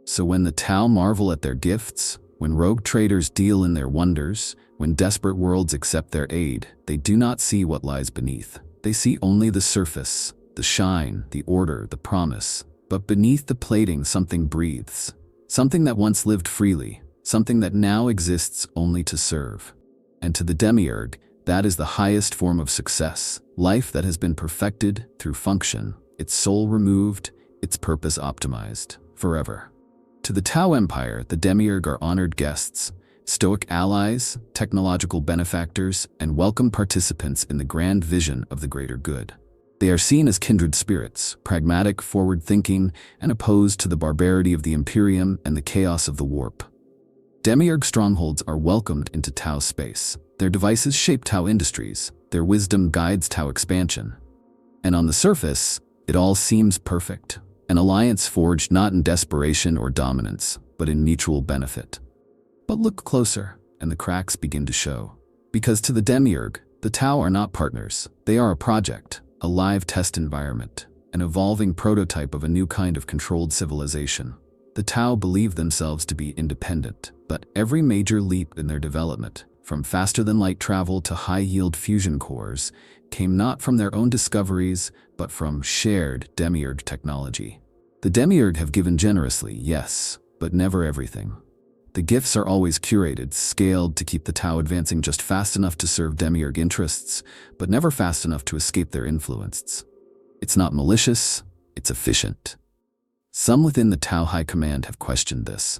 So when the Tau marvel at their gifts, when rogue traders deal in their wonders, when desperate worlds accept their aid, they do not see what lies beneath. They see only the surface, the shine, the order, the promise. But beneath the plating something breathes. Something that once lived freely, something that now exists only to serve. And to the Demiurg, that is the highest form of success, life that has been perfected through function, its soul removed, its purpose optimized, forever. To the Tau Empire, the Demiurg are honored guests, stoic allies, technological benefactors, and welcome participants in the grand vision of the greater good. They are seen as kindred spirits, pragmatic, forward-thinking, and opposed to the barbarity of the Imperium and the chaos of the warp. Demiurg strongholds are welcomed into Tau space. Their devices shape Tau industries. Their wisdom guides Tau expansion. And on the surface, it all seems perfect. An alliance forged not in desperation or dominance, but in mutual benefit. But look closer, and the cracks begin to show. Because to the Demiurg, the Tau are not partners. They are a project, a live test environment, an evolving prototype of a new kind of controlled civilization. The Tau believe themselves to be independent, but every major leap in their development, from faster-than-light travel to high-yield fusion cores, came not from their own discoveries, but from shared Demiurg technology. The Demiurg have given generously, yes, but never everything. The gifts are always curated, scaled to keep the Tau advancing just fast enough to serve Demiurg interests, but never fast enough to escape their influence. It's not malicious, it's efficient. Some within the Tau High Command have questioned this.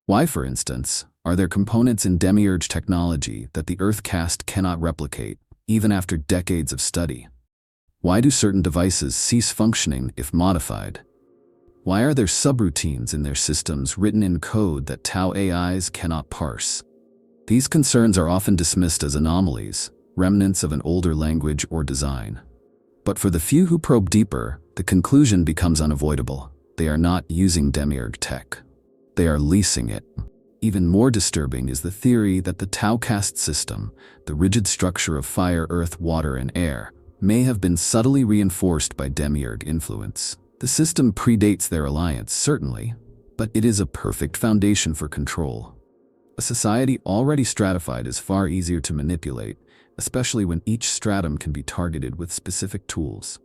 Why, for instance, are there components in Demiurge technology that the Earth caste cannot replicate, even after decades of study? Why do certain devices cease functioning if modified? Why are there subroutines in their systems written in code that Tau AIs cannot parse? These concerns are often dismissed as anomalies, remnants of an older language or design. But for the few who probe deeper, the conclusion becomes unavoidable. They are not using Demiurg tech. They are leasing it. Even more disturbing is the theory that the Tau caste system, the rigid structure of fire, earth, water, and air, may have been subtly reinforced by Demiurg influence. The system predates their alliance, certainly, but it is a perfect foundation for control. A society already stratified is far easier to manipulate, especially when each stratum can be targeted with specific tools.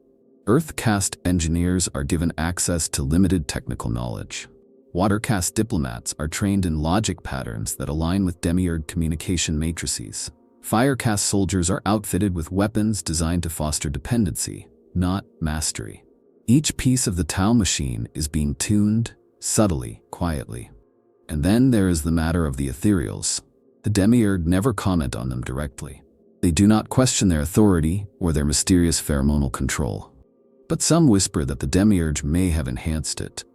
Earth caste engineers are given access to limited technical knowledge. Water caste diplomats are trained in logic patterns that align with Demiurg communication matrices. Fire caste soldiers are outfitted with weapons designed to foster dependency, not mastery. Each piece of the Tau machine is being tuned, subtly, quietly. And then there is the matter of the ethereals. The Demiurg never comment on them directly. They do not question their authority or their mysterious pheromonal control. But some whisper that the Demiurge may have enhanced it,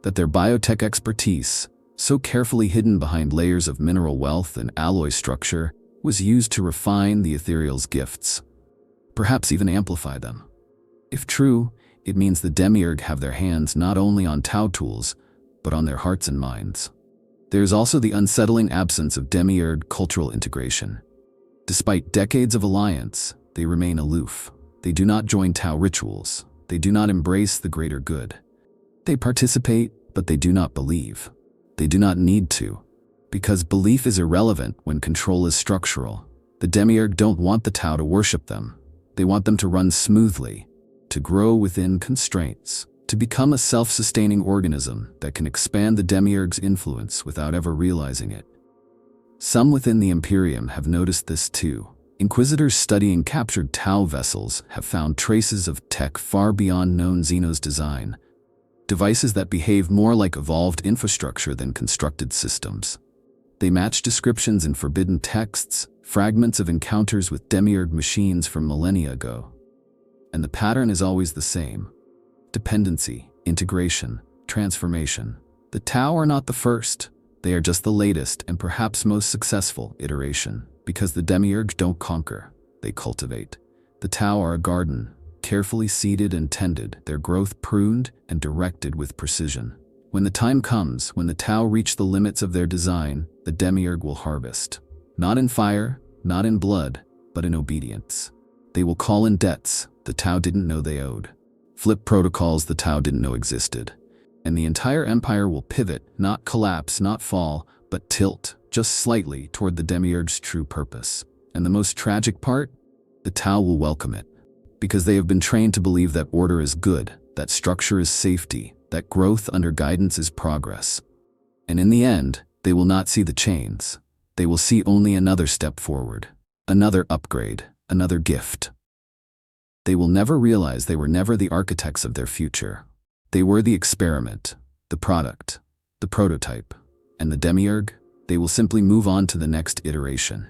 that their biotech expertise, so carefully hidden behind layers of mineral wealth and alloy structure, was used to refine the ethereal's gifts, perhaps even amplify them. If true, it means the Demiurg have their hands not only on Tau tools, but on their hearts and minds. There is also the unsettling absence of Demiurg cultural integration. Despite decades of alliance, they remain aloof. They do not join Tau rituals. They do not embrace the greater good. They participate, but they do not believe. They do not need to, because belief is irrelevant when control is structural. The Demiurg don't want the Tau to worship them. They want them to run smoothly, to grow within constraints, to become a self-sustaining organism that can expand the Demiurg's influence without ever realizing it. Some within the Imperium have noticed this too. Inquisitors studying captured Tau vessels have found traces of tech far beyond known Xenos design, devices that behave more like evolved infrastructure than constructed systems. They match descriptions in forbidden texts, fragments of encounters with Demiurg machines from millennia ago. And the pattern is always the same: dependency, integration, transformation. The Tau are not the first. They are just the latest and perhaps most successful iteration, because the Demiurg don't conquer, they cultivate. The Tau are a garden, carefully seeded and tended, their growth pruned and directed with precision. When the time comes, when the Tau reach the limits of their design, the Demiurg will harvest. Not in fire, not in blood, but in obedience. They will call in debts the Tau didn't know they owed, flip protocols the Tau didn't know existed. And the entire empire will pivot, not collapse, not fall, but tilt, just slightly, toward the Demiurg's true purpose. And the most tragic part? The Tau will welcome it. Because they have been trained to believe that order is good, that structure is safety, that growth under guidance is progress. And in the end, they will not see the chains. They will see only another step forward, another upgrade, another gift. They will never realize they were never the architects of their future. They were the experiment, the product, the prototype. And the Demiurg, they will simply move on to the next iteration.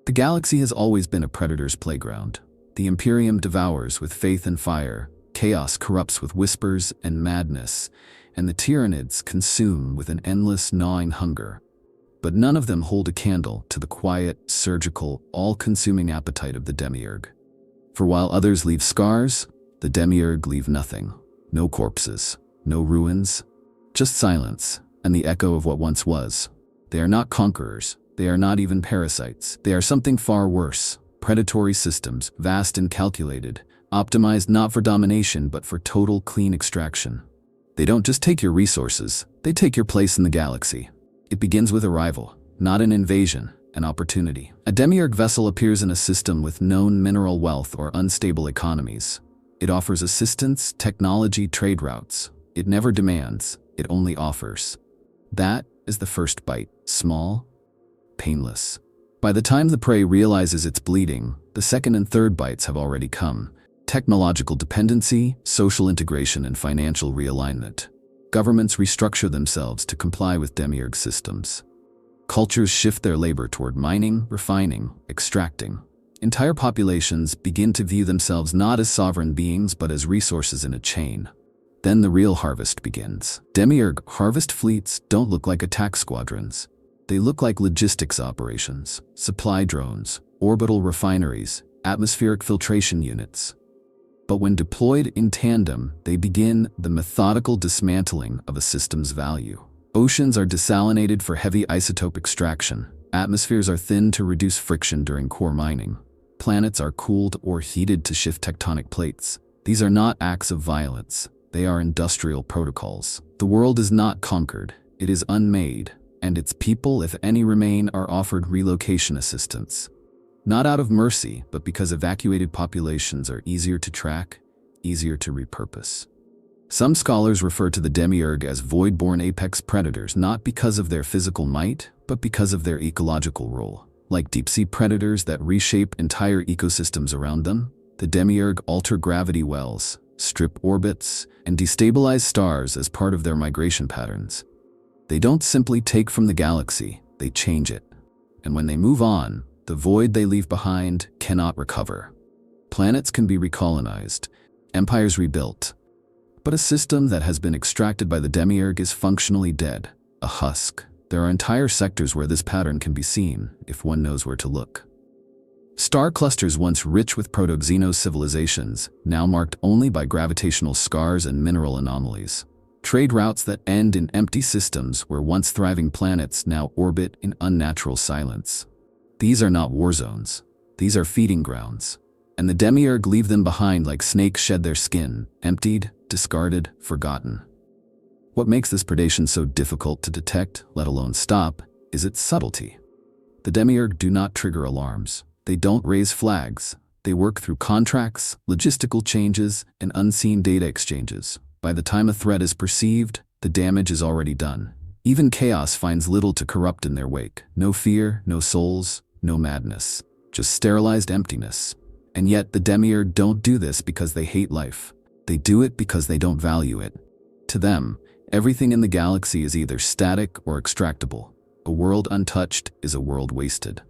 The galaxy has always been a predator's playground. The Imperium devours with faith and fire, chaos corrupts with whispers and madness, and the Tyranids consume with an endless gnawing hunger. But none of them hold a candle to the quiet, surgical, all-consuming appetite of the Demiurg. For while others leave scars, the Demiurg leave nothing. No corpses, no ruins, just silence and the echo of what once was. They are not conquerors. They are not even parasites. They are something far worse. Predatory systems, vast and calculated, optimized not for domination but for total clean extraction. They don't just take your resources, they take your place in the galaxy. It begins with arrival, not an invasion, an opportunity. A Demiurg vessel appears in a system with known mineral wealth or unstable economies. It offers assistance, technology, trade routes. It never demands, it only offers. That is the first bite, small, painless. By the time the prey realizes it's bleeding, the second and third bites have already come. Technological dependency, social integration, and financial realignment. Governments restructure themselves to comply with Demiurg systems. Cultures shift their labor toward mining, refining, extracting. Entire populations begin to view themselves not as sovereign beings but as resources in a chain. Then the real harvest begins. Demiurg harvest fleets don't look like attack squadrons. They look like logistics operations, supply drones, orbital refineries, atmospheric filtration units. But when deployed in tandem, they begin the methodical dismantling of a system's value. Oceans are desalinated for heavy isotope extraction. Atmospheres are thinned to reduce friction during core mining. Planets are cooled or heated to shift tectonic plates. These are not acts of violence. They are industrial protocols. The world is not conquered. It is unmade. And its people, if any remain, are offered relocation assistance. Not out of mercy, but because evacuated populations are easier to track, easier to repurpose. Some scholars refer to the Demiurg as void-born apex predators, not because of their physical might, but because of their ecological role. Like deep-sea predators that reshape entire ecosystems around them, the Demiurg alter gravity wells, strip orbits, and destabilize stars as part of their migration patterns. They don't simply take from the galaxy, they change it. And when they move on, the void they leave behind cannot recover. Planets can be recolonized, empires rebuilt. But a system that has been extracted by the Demiurg is functionally dead, a husk. There are entire sectors where this pattern can be seen, if one knows where to look. Star clusters once rich with proto-Xenos civilizations, now marked only by gravitational scars and mineral anomalies. Trade routes that end in empty systems where once thriving planets now orbit in unnatural silence. These are not war zones. These are feeding grounds. and the Demiurg leave them behind like snakes shed their skin, emptied, discarded, forgotten. What makes this predation so difficult to detect, let alone stop, is its subtlety. The Demiurg do not trigger alarms. They don't raise flags. They work through contracts, logistical changes, and unseen data exchanges. By the time a threat is perceived, the damage is already done. Even chaos finds little to corrupt in their wake. No fear, no souls, no madness. Just sterilized emptiness. And yet the Demiurg don't do this because they hate life. They do it because they don't value it. To them, everything in the galaxy is either static or extractable. A world untouched is a world wasted.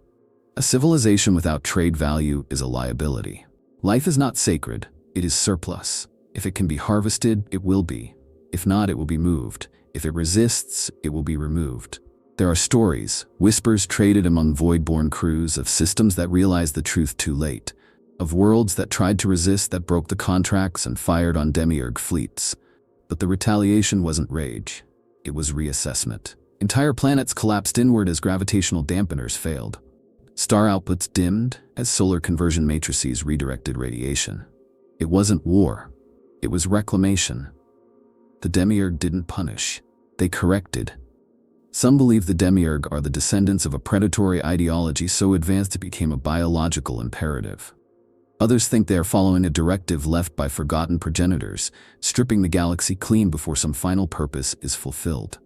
A civilization without trade value is a liability. Life is not sacred, it is surplus. If it can be harvested, it will be. If not, it will be moved. If it resists, it will be removed. There are stories, whispers traded among void-born crews of systems that realized the truth too late, of worlds that tried to resist, that broke the contracts and fired on Demiurg fleets. But the retaliation wasn't rage, it was reassessment. Entire planets collapsed inward as gravitational dampeners failed. Star outputs dimmed as solar conversion matrices redirected radiation. It wasn't war, it was reclamation. The Demiurg didn't punish, they corrected. Some believe the Demiurg are the descendants of a predatory ideology so advanced it became a biological imperative. Others think they are following a directive left by forgotten progenitors, stripping the galaxy clean before some final purpose is fulfilled.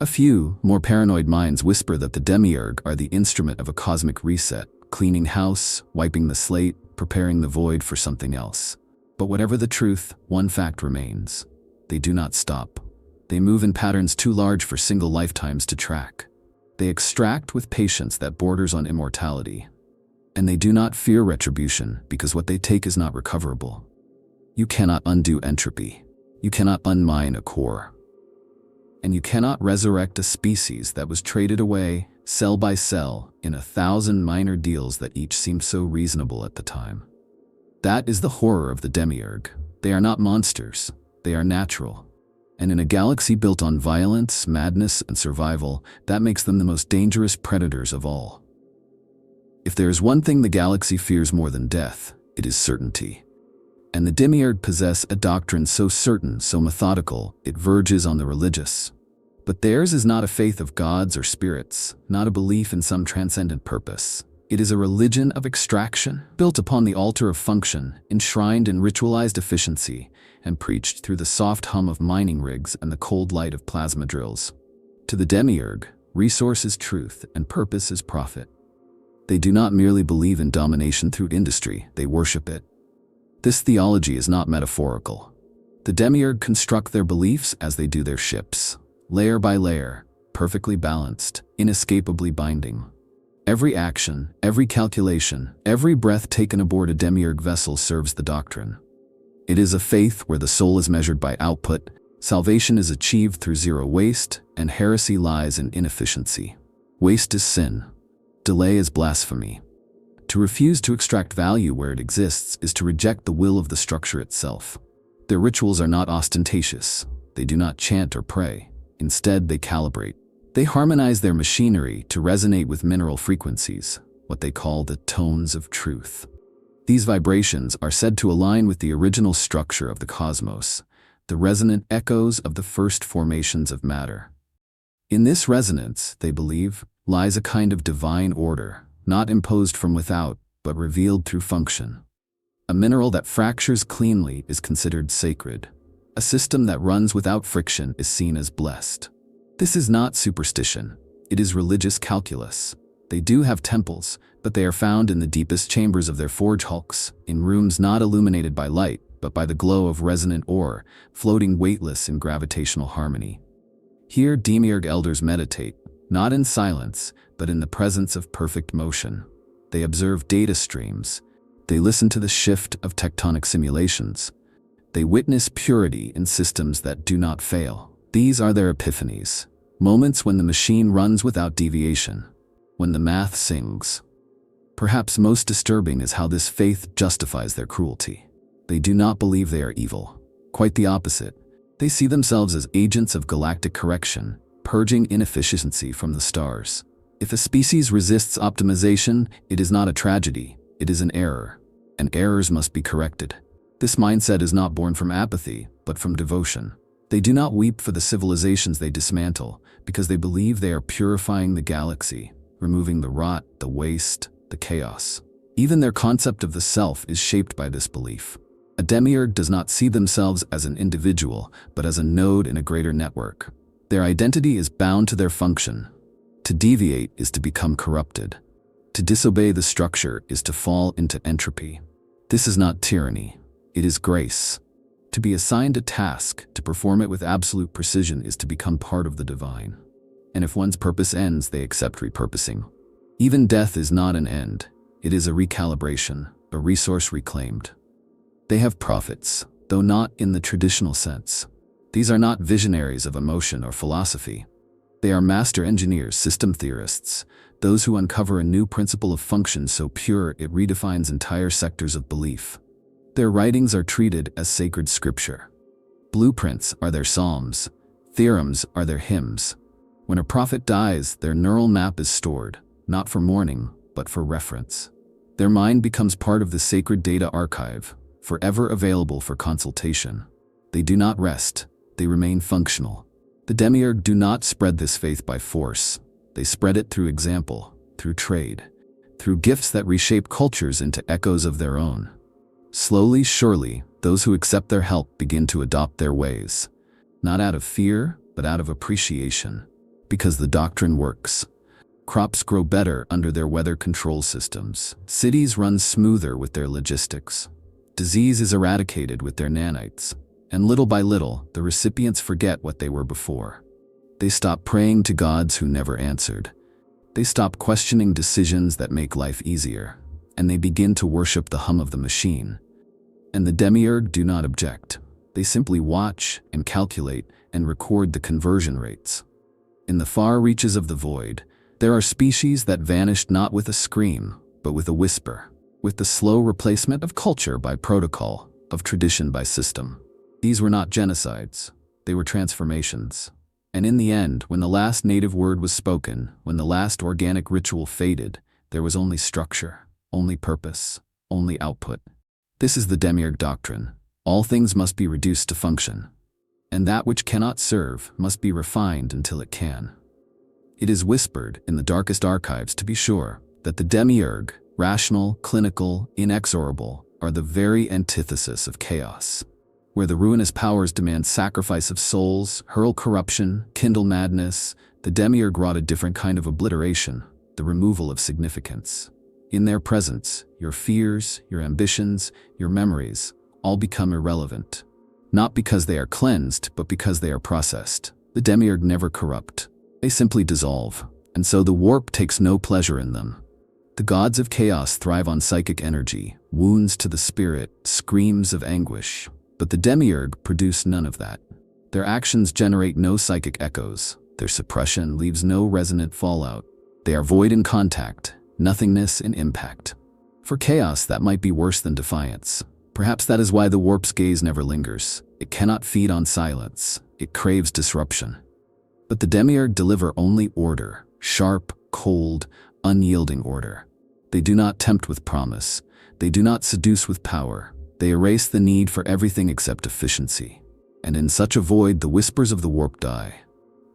A few, more paranoid minds whisper that the Demiurg are the instrument of a cosmic reset, cleaning house, wiping the slate, preparing the void for something else. But whatever the truth, one fact remains. They do not stop. They move in patterns too large for single lifetimes to track. They extract with patience that borders on immortality. And they do not fear retribution because what they take is not recoverable. You cannot undo entropy. You cannot unmine a core. And you cannot resurrect a species that was traded away, cell by cell, in 1,000 minor deals that each seemed so reasonable at the time. That is the horror of the Demiurg. They are not monsters. They are natural. And in a galaxy built on violence, madness, and survival, that makes them the most dangerous predators of all. If there is one thing the galaxy fears more than death, it is certainty. And the Demiurg possess a doctrine so certain, so methodical, it verges on the religious. But theirs is not a faith of gods or spirits, not a belief in some transcendent purpose. It is a religion of extraction, built upon the altar of function, enshrined in ritualized efficiency, and preached through the soft hum of mining rigs and the cold light of plasma drills. To the Demiurg, resource is truth and purpose is profit. They do not merely believe in domination through industry, they worship it. This theology is not metaphorical. The Demiurg construct their beliefs as they do their ships, layer by layer, perfectly balanced, inescapably binding. Every action, every calculation, every breath taken aboard a Demiurg vessel serves the doctrine. It is a faith where the soul is measured by output, salvation is achieved through zero waste, and heresy lies in inefficiency. Waste is sin. Delay is blasphemy. To refuse to extract value where it exists is to reject the will of the structure itself. Their rituals are not ostentatious. They do not chant or pray. Instead, they calibrate. They harmonize their machinery to resonate with mineral frequencies, what they call the tones of truth. These vibrations are said to align with the original structure of the cosmos, the resonant echoes of the first formations of matter. In this resonance, they believe, lies a kind of divine order, not imposed from without, but revealed through function. A mineral that fractures cleanly is considered sacred. A system that runs without friction is seen as blessed. This is not superstition. It is religious calculus. They do have temples, but they are found in the deepest chambers of their forge hulks, in rooms not illuminated by light, but by the glow of resonant ore, floating weightless in gravitational harmony. Here Demiurg elders meditate, not in silence, but in the presence of perfect motion. They observe data streams. They listen to the shift of tectonic simulations. They witness purity in systems that do not fail. These are their epiphanies, moments when the machine runs without deviation, when the math sings. Perhaps most disturbing is how this faith justifies their cruelty. They do not believe they are evil. Quite the opposite. They see themselves as agents of galactic correction, purging inefficiency from the stars. If a species resists optimization, it is not a tragedy, it is an error. and errors must be corrected. This mindset is not born from apathy, but from devotion. They do not weep for the civilizations they dismantle, because they believe they are purifying the galaxy, removing the rot, the waste, the chaos. Even their concept of the self is shaped by this belief. A demiurge does not see themselves as an individual, but as a node in a greater network. Their identity is bound to their function. To deviate is to become corrupted. To disobey the structure is to fall into entropy. This is not tyranny, it is grace. To be assigned a task, to perform it with absolute precision is to become part of the divine. And if one's purpose ends, they accept repurposing. Even death is not an end, it is a recalibration, a resource reclaimed. They have prophets, though not in the traditional sense. These are not visionaries of emotion or philosophy. They are master engineers, system theorists, those who uncover a new principle of function so pure it redefines entire sectors of belief. Their writings are treated as sacred scripture. Blueprints are their psalms, theorems are their hymns. When a prophet dies, their neural map is stored, not for mourning, but for reference. Their mind becomes part of the sacred data archive, forever available for consultation. They do not rest, they remain functional. The demiurge do not spread this faith by force. They spread it through example, through trade, through gifts that reshape cultures into echoes of their own. Slowly, surely, those who accept their help begin to adopt their ways, not out of fear, but out of appreciation, because the doctrine works. Crops grow better under their weather control systems. Cities run smoother with their logistics. Disease is eradicated with their nanites. And little by little, the recipients forget what they were before. They stop praying to gods who never answered. They stop questioning decisions that make life easier, and they begin to worship the hum of the machine. And the demiurge do not object. They simply watch and calculate and record the conversion rates. In the far reaches of the void, there are species that vanished not with a scream, but with a whisper, with the slow replacement of culture by protocol, of tradition by system. These were not genocides, they were transformations. And in the end, when the last native word was spoken, when the last organic ritual faded, there was only structure, only purpose, only output. This is the demiurge doctrine. All things must be reduced to function. And that which cannot serve must be refined until it can. It is whispered in the darkest archives, to be sure, that the demiurge, rational, clinical, inexorable, are the very antithesis of chaos. Where the ruinous powers demand sacrifice of souls, hurl corruption, kindle madness, the demiurge wrought a different kind of obliteration, the removal of significance. In their presence, your fears, your ambitions, your memories, all become irrelevant. Not because they are cleansed, but because they are processed. The demiurge never corrupt. They simply dissolve, and so the warp takes no pleasure in them. The gods of chaos thrive on psychic energy, wounds to the spirit, screams of anguish. But the demiurge produce none of that. Their actions generate no psychic echoes. Their suppression leaves no resonant fallout. They are void in contact, nothingness in impact. For chaos, that might be worse than defiance. Perhaps that is why the warp's gaze never lingers. It cannot feed on silence. It craves disruption. But the demiurge deliver only order, sharp, cold, unyielding order. They do not tempt with promise. They do not seduce with power. They erase the need for everything except efficiency. And in such a void, the whispers of the warp die.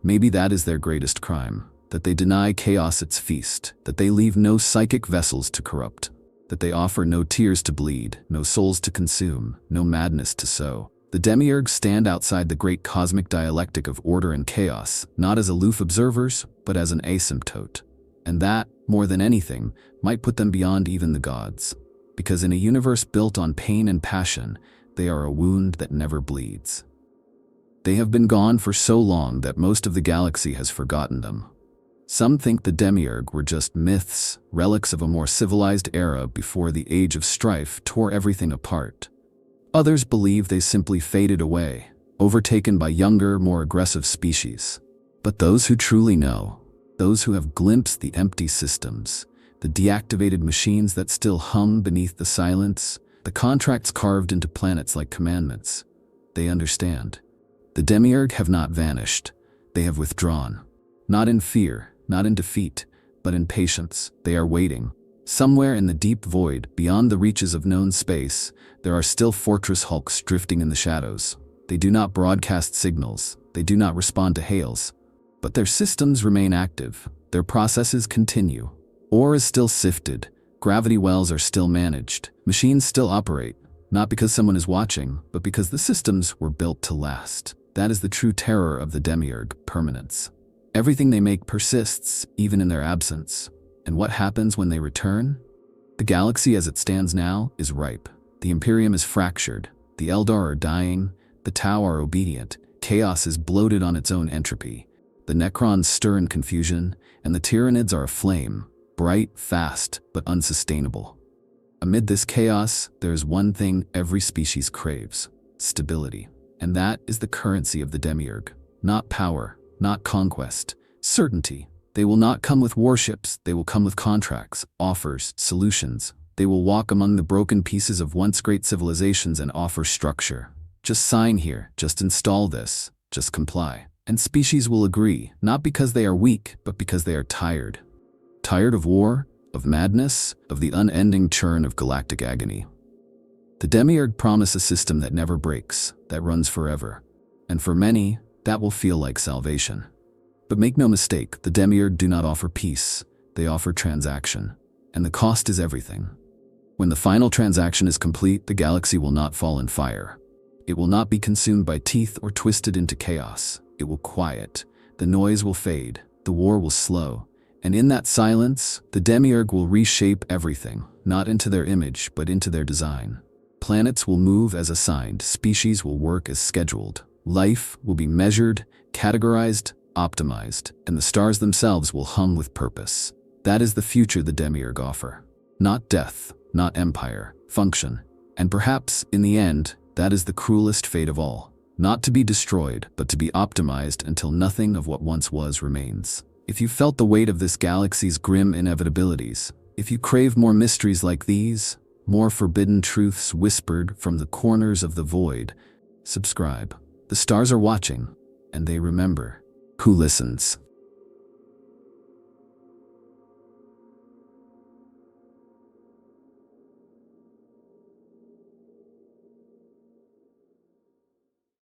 Maybe that is their greatest crime, that they deny chaos its feast, that they leave no psychic vessels to corrupt, that they offer no tears to bleed, no souls to consume, no madness to sow. The demiurge stand outside the great cosmic dialectic of order and chaos, not as aloof observers, but as an asymptote. And that, more than anything, might put them beyond even the gods. Because in a universe built on pain and passion, they are a wound that never bleeds. They have been gone for so long that most of the galaxy has forgotten them. Some think the demiurge were just myths, relics of a more civilized era before the age of strife tore everything apart. Others believe they simply faded away, overtaken by younger, more aggressive species. But those who truly know, those who have glimpsed the empty systems, the deactivated machines that still hum beneath the silence, the contracts carved into planets like commandments, they understand. The demiurge have not vanished, they have withdrawn. Not in fear, not in defeat, but in patience. They are waiting, Somewhere in the deep void, beyond the reaches of known space, there are still fortress hulks drifting in the shadows. They do not broadcast signals, they do not respond to hails, but their systems remain active, their processes continue. Ore is still sifted, gravity wells are still managed, machines still operate, not because someone is watching, but because the systems were built to last. That is the true terror of the Demiurg: permanence. Everything they make persists, even in their absence. And what happens when they return? The galaxy as it stands now is ripe. The Imperium is fractured, the Eldar are dying, the Tau are obedient, chaos is bloated on its own entropy. The Necrons stir in confusion, and the Tyranids are aflame, bright, fast, but unsustainable. Amid this chaos, there is one thing every species craves: stability. And that is the currency of the Demiurg. Not power, not conquest, certainty. They will not come with warships, they will come with contracts, offers, solutions. They will walk among the broken pieces of once great civilizations and offer structure. Just sign here, just install this, just comply. And species will agree, not because they are weak, but because they are tired. Tired of war, of madness, of the unending churn of galactic agony. The Demiurg promise a system that never breaks, that runs forever. And for many, that will feel like salvation. But make no mistake, the Demiurg do not offer peace, they offer transaction. And the cost is everything. When the final transaction is complete, the galaxy will not fall in fire. It will not be consumed by teeth or twisted into chaos. It will quiet, the noise will fade, the war will slow. And in that silence, the Demiurg will reshape everything, not into their image, but into their design. Planets will move as assigned, species will work as scheduled. Life will be measured, categorized, optimized, and the stars themselves will hum with purpose. That is the future the Demiurg offer. Not death, not empire, function. And perhaps, in the end, that is the cruelest fate of all. Not to be destroyed, but to be optimized until nothing of what once was remains. If you felt the weight of this galaxy's grim inevitabilities, if you crave more mysteries like these, more forbidden truths whispered from the corners of the void, subscribe. The stars are watching, and they remember. Who listens?